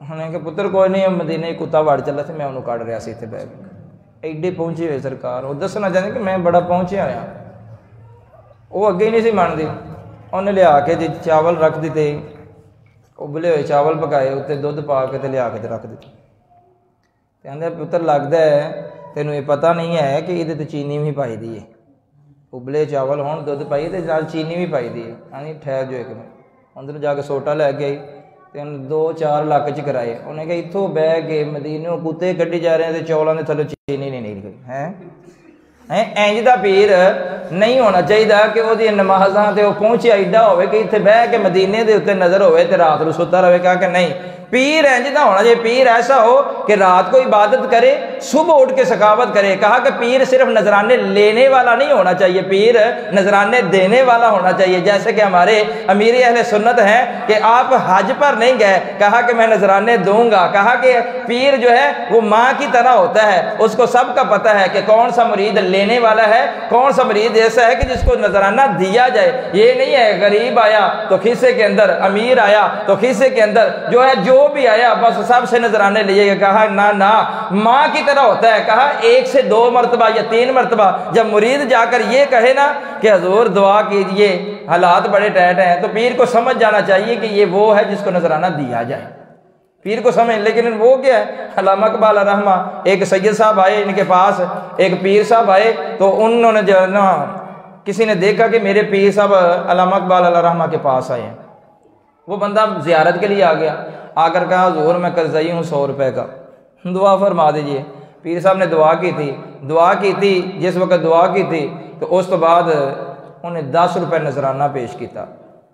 A: उन्हें कहा पुत्र कोई नहीं, मदीने कुत्ता वड़ चला से मैं उन्होंने काट रहा से इतने बैग एडे पहुंचे हुए सरकार। वो दसना चाहते कि मैं बड़ा पहुंचे होया, वो अगे नहीं सी मानती। उन्हें लिया के जी चावल रख दिते, उबले हुए चावल पकाए, उत्ते दुध पा के लिया के रख दिते। कहते पुत्र लगता है तेनों ये पता नहीं है कि ये चीनी भी पाई दी है, उबले चावल हों दुध पाई तो चीनी भी पाई दी है। हाँ ठहर जो एक मैं अंदर जाके सोटा लैके आई तो उन्हें 2-4 लाख च कराए। उन्हें कहा इतों बह के मदीनों कुत्ते कड्ढी जा रहे हैं तो चौलों के थल्लों चीनी नहीं निकली है। इंज का पीर नहीं होना चाहिए कि वो नमाज़ां ते पहुंचे एडा हो कि इतने बह के मदीने के उत्ते नज़र हो रात को सुता रहे। कहा कि नहीं, पीर इंज का होना चाहिए। पीर ऐसा हो कि रात को इबादत करे, सुबह उठ के सखावत करे। कहा कि पीर सिर्फ नजराने लेने वाला नहीं होना चाहिए, पीर नजराने देने वाला होना चाहिए। जैसे कि हमारे अमीर अहले सुन्नत हैं कि आप हज पर नहीं गए, कहा कि मैं नजराने दूंगा। कहा कि पीर जो है वो माँ की तरह होता है, उसको सबका पता है कि कौन सा मुरीद लेने वाला है, कौन सा मुरीद ऐसा है कि जिसको नजराना दिया जाए। ये नहीं है गरीब आया तो खीसे के अंदर, अमीर आया तो खीसे के अंदर, जो है जो भी आया बस सबसे नजराने लिए। कहा ना ना, माँ की तरह होता है। कहा 1 से 2 मरतबा या 3 मरतबा जब मुरीद जाकर ये कहे ना कि हजूर दुआ कीजिए, हालात बड़े टाइट हैं, तो पीर को समझ जाना चाहिए कि ये वो है जिसको नजराना दिया जाए। पीर को समझ, लेकिन वो क्या है, अल्लामा इकबाल रहमा एक सैयद साहब आए इनके पास, एक पीर साहब आए, तो उन्होंने जो है ना किसी ने देखा कि मेरे पीर साहब अल्लामा इकबाल रहमा के पास आए हैं। वो बंदा ज़ियारत के लिए आ गया, आकर कहा हुज़ूर मैं कर्ज़ई हूँ 100 रुपये का, दुआ फरमा दीजिए। पीर साहब ने दुआ की थी। जिस वक्त दुआ की थी तो उस तो बाद उन्हें 10 रुपये नजराना पेश किया।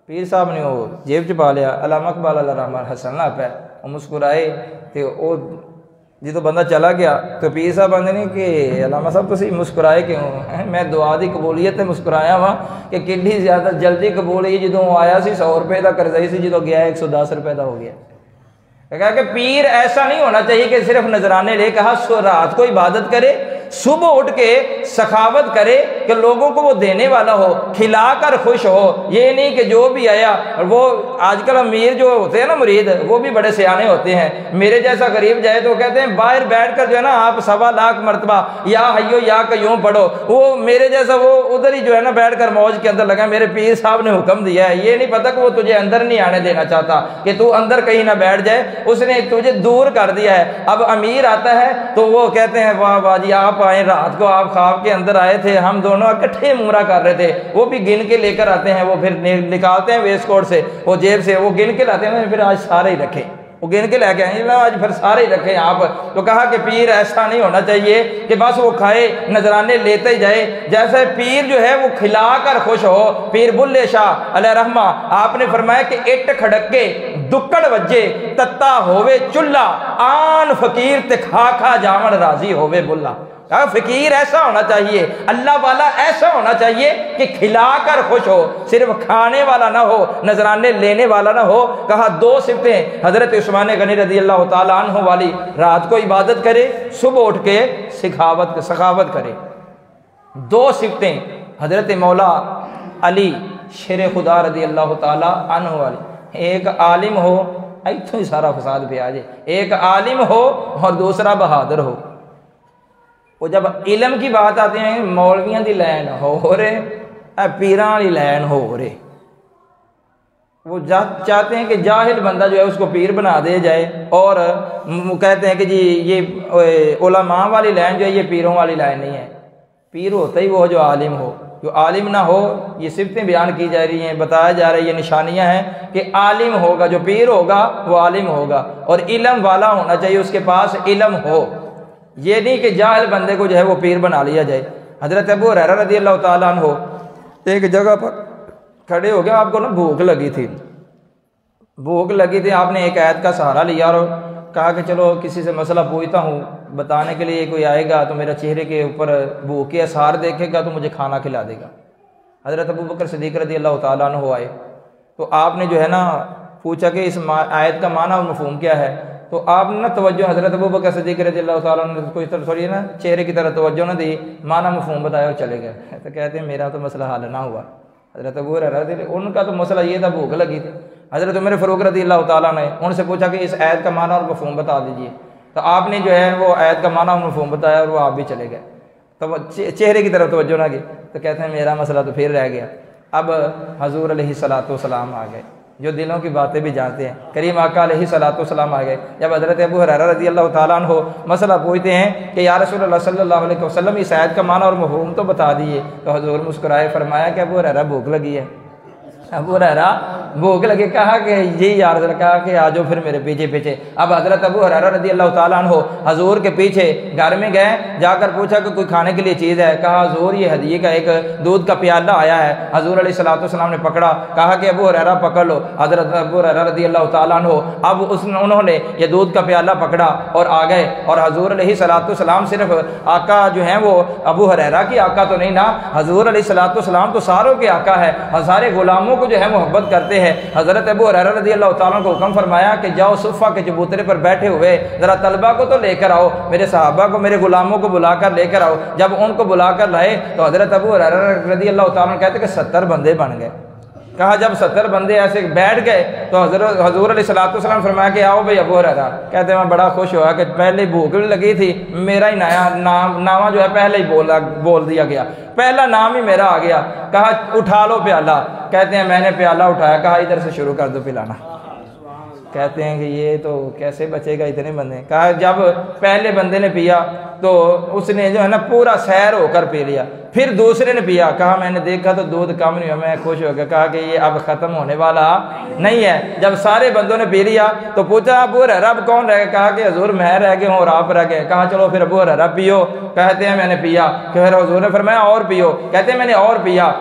A: पीर साहब ने वो जेब च पा लिया। अल्लामा इकबाल रहमान हसन लग पे, वो मुस्कुराए तो वो जो बंदा चला गया तो पीर साहब आते नहीं कि अलामा साहब तुम मुस्कुराए क्यों? मैं दुआ की कबूलीयत से मुस्कुराया वा कि किड्डी ज़्यादा जल्दी कबूल ही जो आया सी 100 रुपये का कर्जा सी, जो गया 110 रुपये का हो गया। कहा कि पीर ऐसा नहीं होना चाहिए कि सिर्फ नजराने ले। कहा रात को इबादत करे, सुबह उठ के सखावत करे कि लोगों को वो देने वाला हो, खिलाकर खुश हो। ये नहीं कि जो भी आया, वो आजकल अमीर जो होते हैं ना मुरीद, वो भी बड़े सियाने होते हैं। मेरे जैसा गरीब जाए तो कहते हैं बाहर बैठ कर जो है ना आप 1.25 लाख मरतबा या हयो या कयूं पढ़ो। वो मेरे जैसा वो उधर ही जो है ना बैठ कर मौज के अंदर लगा। मेरे पीर साहब ने हुक्म दिया है, ये नहीं पता कि वो तुझे अंदर नहीं आने देना चाहता कि तू अंदर कहीं ना बैठ जाए, उसने तुझे दूर कर दिया है। अब अमीर आता है तो वो कहते हैं वाह वाह जी आप आए, रात को आप ख्वाब के अंदर आए थे, हम दोनों इकट्ठे मुमरा कर रहे थे। वो भी गिन के लेकर आते हैं, वो फिर निकालते हैं वेस्ट कोट से, वो जेब से वो गिन के लाते हैं, फिर आज सारे ही रखे, वो गिन के लेके आए आज फिर सारे ही रखे आप। तो कहा कि पीर ऐसा नहीं होना चाहिए कि बस वो खाए नजराने लेते ही जाए। जैसे पीर जो है वो खिला कर खुश हो। पीर बुल्ले शाह अलैहि रहमा आपने फरमाया कि इट खड़के दुक्कड़ वज्जे तत्ता होवे चुल्ला, आन फकीर ते खा खा जावन राजी होवे बुल्ला। फकीर ऐसा होना चाहिए, अल्लाह वाला ऐसा होना चाहिए कि खिलाकर खुश हो, सिर्फ खाने वाला ना हो, नजराने लेने वाला ना हो। कहा 2 सिफतें हजरत उस्मान गनी रज़ी अल्लाह ताला अन्हु वाली, रात को इबादत करे, सुबह उठ के सखावत करे। 2 सिफतें हजरत मौला अली शेर खुदा रज़ी अल्लाह ताला अन्हु वाली। एक आलिम हो, इत्थों ही सारा फसाद पे आ जाए, एक आलिम हो और दूसरा बहादुर हो। वो जब इलम की बात आती है मौलवियों की लैन हो रहे, पीरां वाली लैन हो रहे। वो चाहते हैं कि जाहिल बंदा जो है उसको पीर बना दे जाए, और कहते हैं कि जी ये उलमा वाली लाइन जो है ये पीरों वाली लाइन नहीं है। पीर होता ही वो जो आलिम हो, जो आलिम ना हो। ये सिफतें बयान की जा रही हैं, बताया जा रहा है, ये निशानियां हैं कि आलिम होगा, जो पीर होगा वो आलिम होगा, और इलम वाला होना चाहिए, उसके पास इलम हो। ये नहीं कि जाहिल बंदे को जो है वो पीर बना लिया जाए। हजरत अबू हुरैरा रज़ी अल्लाह ताला अन्हु एक जगह पर खड़े हो गए, आपको ना भूख लगी थी, आपने एक आयत का सहारा लिया और कहा कि चलो किसी से मसला पूछता हूँ, बताने के लिए कोई आएगा तो मेरा चेहरे के ऊपर भूख के आसार देखेगा तो मुझे खाना खिला देगा। हजरत अबू बकर सिद्दीक़ रज़ी अल्लाह ताला अन्हु आए तो आपने जो है ना पूछा कि इस आयत का माना और मफ़हूम क्या है। तो आपने ना तवज्जो हजरत अबू बकर सिद्दीक़ रज़ी अल्लाह ताला अन्हु कोई थोड़ी ना चेहरे की तरह तवज्जो ना दी, माना मफ़हूम बताया और चले गए। तो कहते हैं मेरा तो मसला हल ना हुआ। हजरत अबू हुरैरा उनका तो मसला ये था, भूख लगी थी। हजरत उमर फ़ारूक रज़ी अल्लाह ताला ने उनसे पूछा कि इस आयत का माना और मफ़हूम बता दीजिए। तो आपने जो है वो आयत का माना और मफ़हूम बताया और वो आप भी चले गए, तो चेहरे की तरफ तवज्जो ना की। तो कहते हैं मेरा मसला तो फिर रह गया। अब हजूर अलैहिस्सलातु वस्सलाम आ गए, जो दिलों की बातें भी जानते हैं। करीम आका अलैहिस्सलातु वस्सलाम आ गए। जब हज़रत अबू हुरैरा रज़ी अल्लाह ताला अन्हु मसला पूछते हैं कि या रसूलल्लाह सल्लल्लाहु अलैहि वसल्लम इस आयत का माना और मफ़हूम तो बता दिए। तो हजूर मुस्कुराए, फरमाया कि अबू हुरैरा भूख लगी है। अबू हुरैरा भूख लगे, कहा कि जी यार, कहा कि आ जाओ फिर मेरे पीछे पीछे। अब हज़रत अबू हुरैरा रज़ी अल्लाह ताला अन्हु हजूर के पीछे घर में गए, जाकर पूछा कि कोई खाने के लिए चीज़ है। कहा हजूर ये हदीये का एक दूध का प्याला आया है। हजूर अलैहिस्सलाम ने पकड़ा, कहा कि अबू हुरैरा पकड़ लो। हज़रत अबू हुरैरा रज़ी अल्लाह ताला अन्हु अब उन्होंने ये दूध का प्याला पकड़ा और आ गए। और हजूर अलैहिस्सलाम सिर्फ आका जो है वो अबू हुरैरा की आका तो नहीं ना, हजूर अलैहिस्सलाम तो सारों के आका है, सारे गुलामों को जो है मोहब्बत करते हैं। हज़रत अबू हुरैरा रज़ी अल्लाह ताला को हुक्म फरमाया कि जाओ सुफ़ा के चबूतरे पर बैठे हुए ज़रा तलबा को तो लेकर आओ, मेरे सहाबा को, मेरे गुलामों को बुलाकर लेकर आओ। जब उनको बुलाकर लाए तो हज़रत अबू हुरैरा रज़ी अल्लाह ताला कहते कि 70 बंदे बन गए। कहा जब 70 बंदे ऐसे बैठ गए तो हजूर अलैहिस्सलाम फरमाया कि आओ भाई अबू हुरैरा। कहते मैं बड़ा खुश हुआ कि पहले भूख भी लगी थी, मेरा ही नया नामा जो है पहले ही बोल दिया गया, पहला नाम ही मेरा आ गया। कहा उठा लो प्याला। कहते हैं मैंने प्याला उठाया, कहा इधर से शुरू कर दो पिलाना। कहते हैं कि ये तो कैसे बचेगा इतने बंदे। कहा जब पहले बंदे ने पिया तो उसने जो है ना पूरा सैर होकर पी लिया। फिर दूसरे ने पिया, कहा मैंने देखा तो दूध कम नहीं हुआ, मैं खुश हो गया। कहा कि ये अब ख़त्म होने वाला नहीं है। जब सारे बंदों ने पी लिया तो पूछा अबू हुरैरा अब कौन रह गया। कहा कि हजूर मैं रह गया हूँ और आप रह गए। कहा चलो फिर अबू हुरैरा पियो। कहते हैं मैंने पिया। फिर हजूर ने फरमाया और पियो। कहते हैं मैंने और पिया।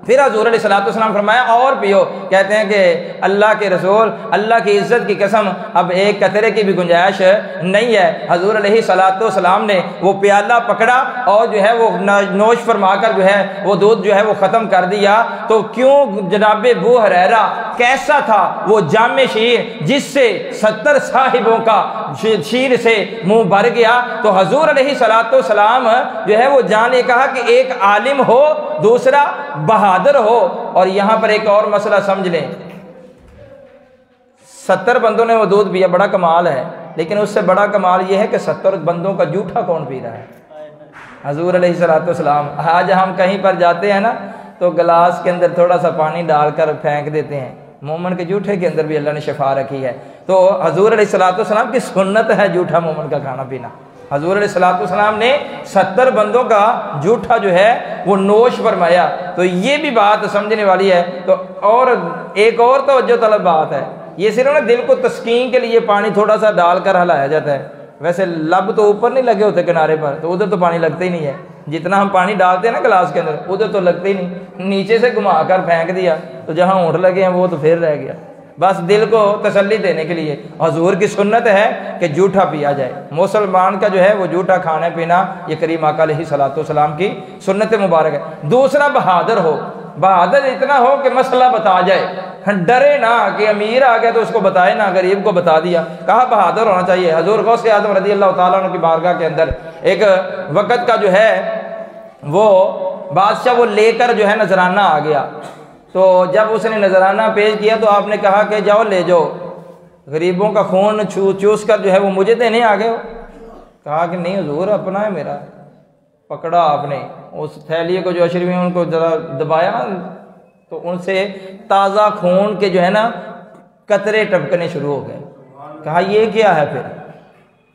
A: फिर हजूर अलैहिस्सलाम फरमाया और पियो। कहते हैं कि अल्लाह के रसूल, अल्लाह की इज्जत की कसम अब एक कतरे की भी गुंजाइश नहीं है। हजूर अलैहिस्सलाम ने वो प्याला पकड़ा और जो है वो नोश फरमा कर जो है वो दूध जो है वो ख़त्म कर दिया। तो क्यों जनाब अबू हुरैरा कैसा था वो जामे शीर जिससे 70 साहिबों का शीर से मुंह भर गया। तो हजूर अलैहिस्सलाम जो है वो जाने कहा कि एक आलिम हो, दूसरा बहादुर हो। और यहां पर एक और मसला समझ लें, 70 बंदों ने वो दूध पिया, बड़ा कमाल है। लेकिन उससे बड़ा कमाल यह है कि 70 बंदों का जूठा कौन पी रहा है? हजूर अलैहिस्सलाम। आज हम कहीं पर जाते हैं ना तो गिलास के अंदर थोड़ा सा पानी डालकर फेंक देते हैं। मोमन के जूठे के अंदर भी अल्लाह ने शफा रखी है। तो हजूर अलैहिस्सलाम की सुन्नत है जूठा मोमन का खाना पीना। हजूर अलैहिस्सलाम ने 70 बंदों का जूठा जो है वो नोश फरमाया। तो ये भी बात समझने वाली है। तो और एक और तवज्जो तलब बात है, ये सिर्फ ना दिल को तस्कीन के लिए पानी थोड़ा सा डालकर हिलाया जाता है। वैसे लब तो ऊपर नहीं लगे होते किनारे पर, तो उधर तो पानी लगता ही नहीं है। जितना हम पानी डालते हैं ना गिलास के अंदर उधर तो लगता ही नहीं, नीचे से घुमाकर फेंक दिया तो जहाँ होंठ लगे हैं वो तो फिर रह गया। बस दिल को तसल्ली देने के लिए हजूर की सुन्नत है कि जूठा पिया जाए। मुसलमान का जो है वो जूठा खाना पीना ये करीम आका अलैहिस्सलाम की सुन्नत मुबारक है। दूसरा बहादुर हो, बहादुर इतना हो कि मसला बता जाए, डरे ना कि अमीर आ गया तो उसको बताए ना, गरीब को बता दिया। कहा बहादुर होना चाहिए। हजूर गौसे आजम रज़ी अल्लाह ताला अन्हु की बारगाह के अंदर एक वक़्त का जो है वो बादशाह वो लेकर जो है नजराना आ गया। तो जब उसने नजराना पेश किया तो आपने कहा कि जाओ ले जाओ, गरीबों का खून चूस कर जो है वो मुझे देने आ गए हो। कहा कि नहीं हुजूर अपना है मेरा। पकड़ा आपने उस थैलिए को जो अशरी में उनको जरा दबाया तो उनसे ताज़ा खून के जो है ना कतरे टपकने शुरू हो गए। कहा ये क्या है फिर?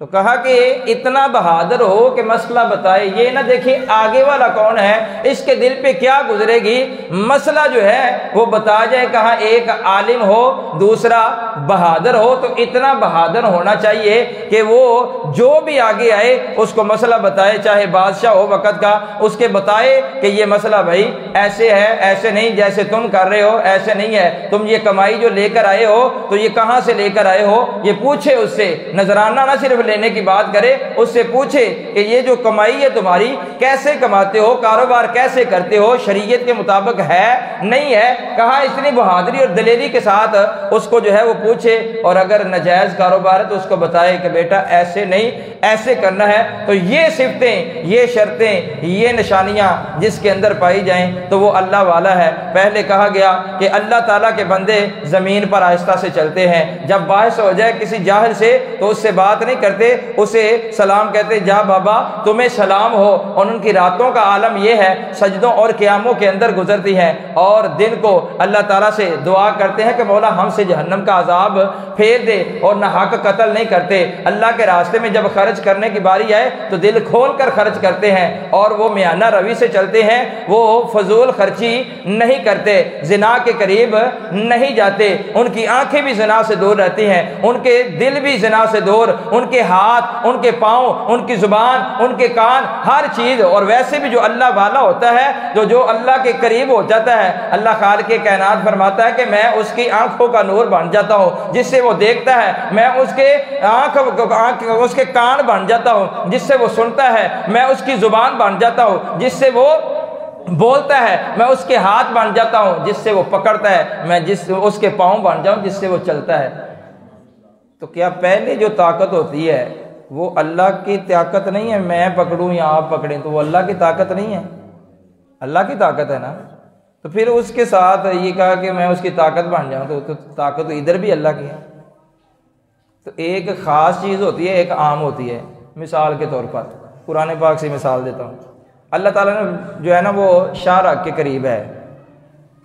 A: तो कहा कि इतना बहादुर हो कि मसला बताए, ये ना देखिए आगे वाला कौन है, इसके दिल पे क्या गुजरेगी, मसला जो है वो बता जाए। कहा एक आलिम हो, दूसरा बहादुर हो। तो इतना बहादुर होना चाहिए कि वो जो भी आगे आए उसको मसला बताए, चाहे बादशाह हो वक़्त का, उसके बताए कि ये मसला भाई ऐसे है, ऐसे नहीं, जैसे तुम कर रहे हो ऐसे नहीं है, तुम ये कमाई जो लेकर आए हो तो ये कहाँ से लेकर आए हो, ये पूछे उससे। नजराना ना सिर्फ लेने की बात करे, उससे पूछे कि ये जो कमाई है तुम्हारी कैसे कमाते हो, कारोबार कैसे करते हो, शरीयत के मुताबिक है नहीं है। कहा इतनी बहादुरी और दलेरी के साथ उसको जो है वो पूछे, और अगर नाजायज कारोबार है तो उसको बताए कि बेटा ऐसे नहीं ऐसे करना है। तो ये सिफतें, ये शर्तें, ये निशानियां जिसके अंदर पाई जाएं तो वो अल्लाह वाला है। पहले कहा गया कि अल्लाह ताला के बंदे जमीन पर आहिस्ता से चलते हैं, जब बाहिश हो जाए किसी जाहिल से तो उससे बात नहीं करते करते, उसे सलाम कहते, जा बाबा तुम्हें सलाम हो। और उनकी रातों का आलम यह है, सजदों और क़यामों के अंदर गुजरती हैं, और दिन को अल्लाह ताला से दुआ करते हैं कि मौला हमसे जहन्नम का अजाब फेर दे, और ना हक कत्ल नहीं करते। अल्लाह के रास्ते में जब खर्च करने की बारी आए तो दिल खोल कर खर्च करते हैं, और वो मियाना रवि से चलते हैं, वो फजूल खर्ची नहीं करते, जिना के करीब नहीं जाते, उनकी आंखें भी जिना से दूर रहती हैं, उनके दिल भी जिना से दूर, उनके हाथ, उनके पाँव, उनकी जुबान, उनके कान, हर चीज़। और वैसे भी जो अल्लाह वाला होता है, जो अल्लाह के करीब हो जाता है, अल्लाह खालिक के कायनात फरमाता है कि मैं उसकी आंखों का नूर बन जाता हूँ जिससे वो देखता है, मैं उसके उसके कान बन जाता हूँ जिससे वो सुनता है, मैं उसकी जुबान बन जाता हूँ जिससे वो बोलता है, मैं उसके हाथ बन जाता हूँ जिससे वो पकड़ता है, मैं उसके पाँव बन जाऊँ जिससे वो चलता है। तो क्या पहले जो ताकत होती है वो अल्लाह की ताकत नहीं है, मैं पकड़ूँ या आप पकड़ें, तो वो अल्लाह की ताकत नहीं है, अल्लाह की ताकत है ना। तो फिर उसके साथ ये कहा कि मैं उसकी ताकत बन जाऊँ, तो ताकत तो इधर भी अल्लाह की है। तो एक ख़ास चीज़ होती है, एक आम होती है। मिसाल के तौर पर कुरान पाक से मिसाल देता हूँ। अल्लाह ताला ने जो है ना वो शारक के करीब है,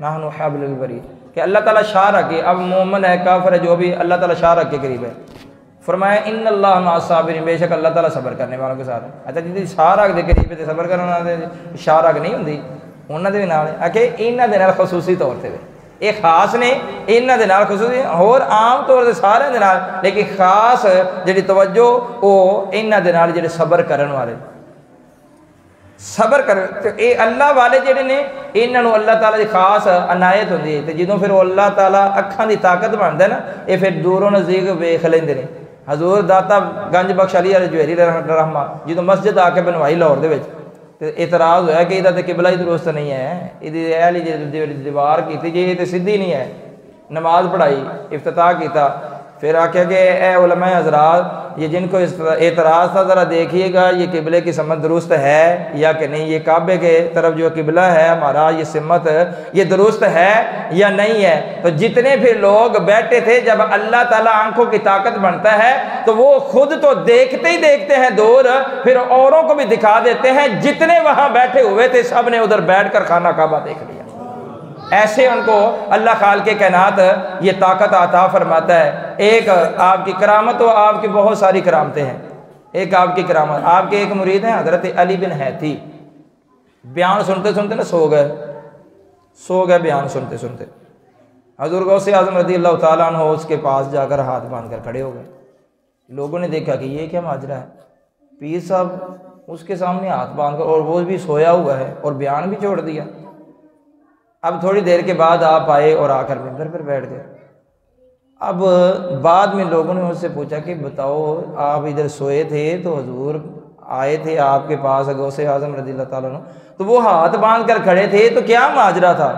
A: नाहनु हब्लुल वरीद, कि अल्लाह ताला शारक है, अब मोमिन है काफिर है जो भी, अल्लाह ताला शारक के करीब है। फरमाया इन्नल्लाह मअस-साबिरीन, बेशक अल्लाह ताला सब्र करने वालों के साथ है। अच्छा जी शारक के करीब है, सब्र करने वाले शारक नहीं होंगी, उन्होंने भी नाल आके इन्हों के नाल खसूसी तौर पर ये खास ने, इन्हों के नाल खसूसी होर आम तौर पर सारे दे नाल, लेकिन खास जी तवज्जो वो इन्हों के नाल जिहड़े सब्र करने वाले, सबर कर। तो ये अल्लाह वाले जेडे ने इन्हों अल्लाह ताला की खास अनायत होती है। तो जो फिर अल्लाह ताला अखां की ताकत बनता है ना, ये फिर दूरों नज़दीक वेख लेंदे ने। हजूर दाता गंज बख्श अली जवेरी रहमा जो मस्जिद आके बनवाई लाहौर दे विच, तो इतराज़ होया कि इहदा ते किबला ही दुरुस्त नहीं है, इहदी दीवार की जी ये तो सीधी नहीं है। नमाज पढ़ाई, इफ्तिताह किया, फिर आख्या कि ए उलमा हज़रात ये जिनको एतराज़ था ज़रा देखिएगा ये किबले की समत दुरुस्त है या कि नहीं, ये काबे के तरफ जो किबला है हमारा ये सिमत ये दुरुस्त है या नहीं है। तो जितने फिर लोग बैठे थे, जब अल्लाह ताला आंखों की ताकत बनता है तो वो खुद तो देखते ही देखते हैं दूर, फिर औरों को भी दिखा देते हैं। जितने वहाँ बैठे हुए थे सब ने उधर बैठ कर खाना काबा देख लिया। ऐसे उनको अल्लाह खाल के कायनात ये ताकत अता फरमाता है। एक आपकी करामत, तो आपकी बहुत सारी करामतें हैं। एक आपकी करामत, आपके एक मुरीद हैं हज़रत अली बिन हैती, बयान सुनते सुनते ना सो गए बयान सुनते सुनते। हज़ूर गौसे आज़म रज़ी अल्लाह ताला अन्हु उसके पास जाकर हाथ बांध कर खड़े हो गए। लोगों ने देखा कि ये क्या माजरा है, पीर साहब उसके सामने हाथ बांध कर, और वो भी सोया हुआ है और बयान भी छोड़ दिया। अब थोड़ी देर के बाद आप आए और आकर मिंबर पर बैठ गए। अब बाद में लोगों ने मुझसे पूछा कि बताओ आप इधर सोए थे तो हुजूर आए थे आपके पास गौसे आज़म रज़ियल्लाहु ताला अन्हु, तो वो हाथ बांध कर खड़े थे, तो क्या माजरा था?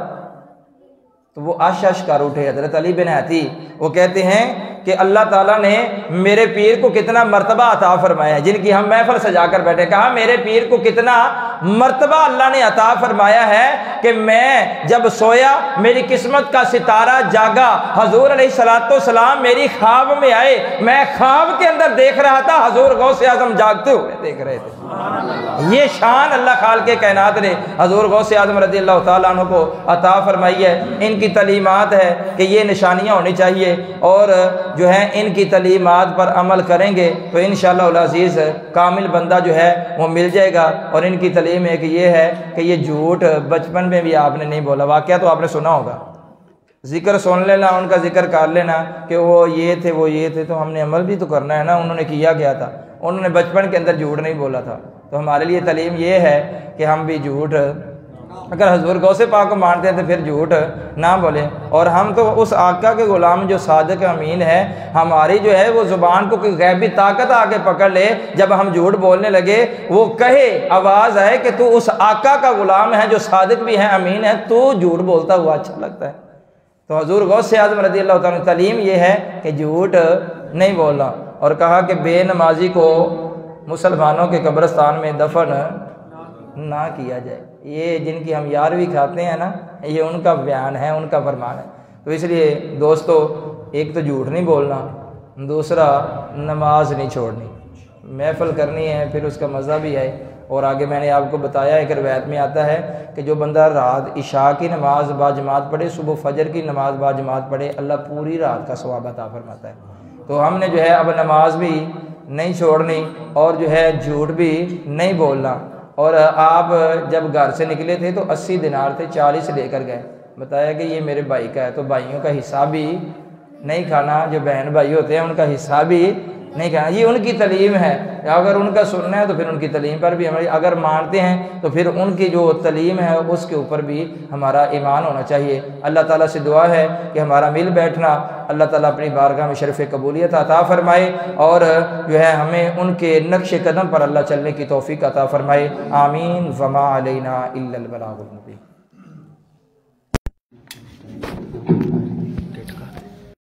A: तो वो आश कर उठे हज़रत अली बिन हैती। वो कहते हैं कि अल्लाह ताला ने मेरे पीर को कितना मर्तबा अता फरमाया है, जिनकी हम महफिल सजा कर बैठे। कहा मेरे पीर को कितना मर्तबा अल्लाह ने अता फरमाया है कि मैं जब सोया मेरी किस्मत का सितारा जागा, हजूर अलैहिस्सलातो सलाम मेरी ख्वाब में आए, मैं ख्वाब के अंदर देख रहा था, हजूर गौसे आज़म जागते हुए देख रहे थे। ये शान अल्लाह खाल के कायनात ने हजूर गौसे आज़म रज़ियल्लाहु ताला अन्हु को अता फरमाई है। इनकी तलीमात है कि ये निशानियाँ होनी चाहिए, और जो है इनकी तलीमात पर अमल करेंगे तो इंशाअल्लाह अज़ीज़ कामिल बंदा जो है वो मिल जाएगा। और इनकी तलीम एक ये है कि ये झूठ बचपन में भी आपने नहीं बोला, वाक़या तो आपने सुना होगा, जिक्र सुन लेना, उनका जिक्र कर लेना कि वो ये थे, तो हमने अमल भी तो करना है ना, उन्होंने किया गया था, उन्होंने बचपन के अंदर झूठ नहीं बोला था। तो हमारे लिए तलीम ये है कि हम भी झूठ, अगर हजूर गौसे पाक को मानते हैं तो फिर झूठ ना बोले। और हम तो उस आका के गुलाम जो सादिक अमीन है, हमारी जो है वो ज़ुबान को कोई गैबी ताकत आके पकड़ ले, जब हम झूठ बोलने लगे वो कहे, आवाज़ आए कि तू उस आका का गुलाम है जो सादिक भी है अमीन है, तू झूठ बोलता हुआ अच्छा लगता है। तो हजूर गौसे आज़म रज़ियल्लाहु ताला तलीम ये है कि झूठ नहीं बोलना। और कहा कि बेनमाजी को मुसलमानों के कब्रिस्तान में दफन ना किया जाए। ये जिनकी हम यार भी खाते हैं ना, ये उनका बयान है, उनका फरमान है। तो इसलिए दोस्तों, एक तो झूठ नहीं बोलना, दूसरा नमाज नहीं छोड़नी। महफिल करनी है, फिर उसका मज़ा भी है। और आगे मैंने आपको बताया एक रवायत में आता है कि जो बंदा रात इशा की नमाज बाजमात पढ़े, सुबह फजर की नमाज बाजमात पढ़े, अल्लाह पूरी रात का सवाब अता फरमाता है। तो हमने जो है अब नमाज भी नहीं छोड़नी और जो है झूठ भी नहीं बोलना। और आप जब घर से निकले थे तो 80 दिनार थे, 40 लेकर गए, बताया कि ये मेरे भाई का है, तो भाइयों का हिस्सा भी नहीं खाना, जो बहन भाई होते हैं उनका हिस्सा भी नहीं खाना। ये उनकी तलीम है, अगर उनका सुनना है तो फिर उनकी तलीम पर भी हमारी, अगर मानते हैं तो फिर उनकी जो तलीम है उसके ऊपर भी हमारा ईमान होना चाहिए। अल्लाह ताला से दुआ है कि हमारा मिल बैठना अल्लाह ताला अपनी बारगाह में शरफ़ कबूलियत अता फ़रमाए और जो है हमें उनके नक्श कदम पर अल्लाह चलने की तौफ़ीक़ अता फ़रमाए। आमीन। वमा अलैना इल्लल बलागुल मुबीन।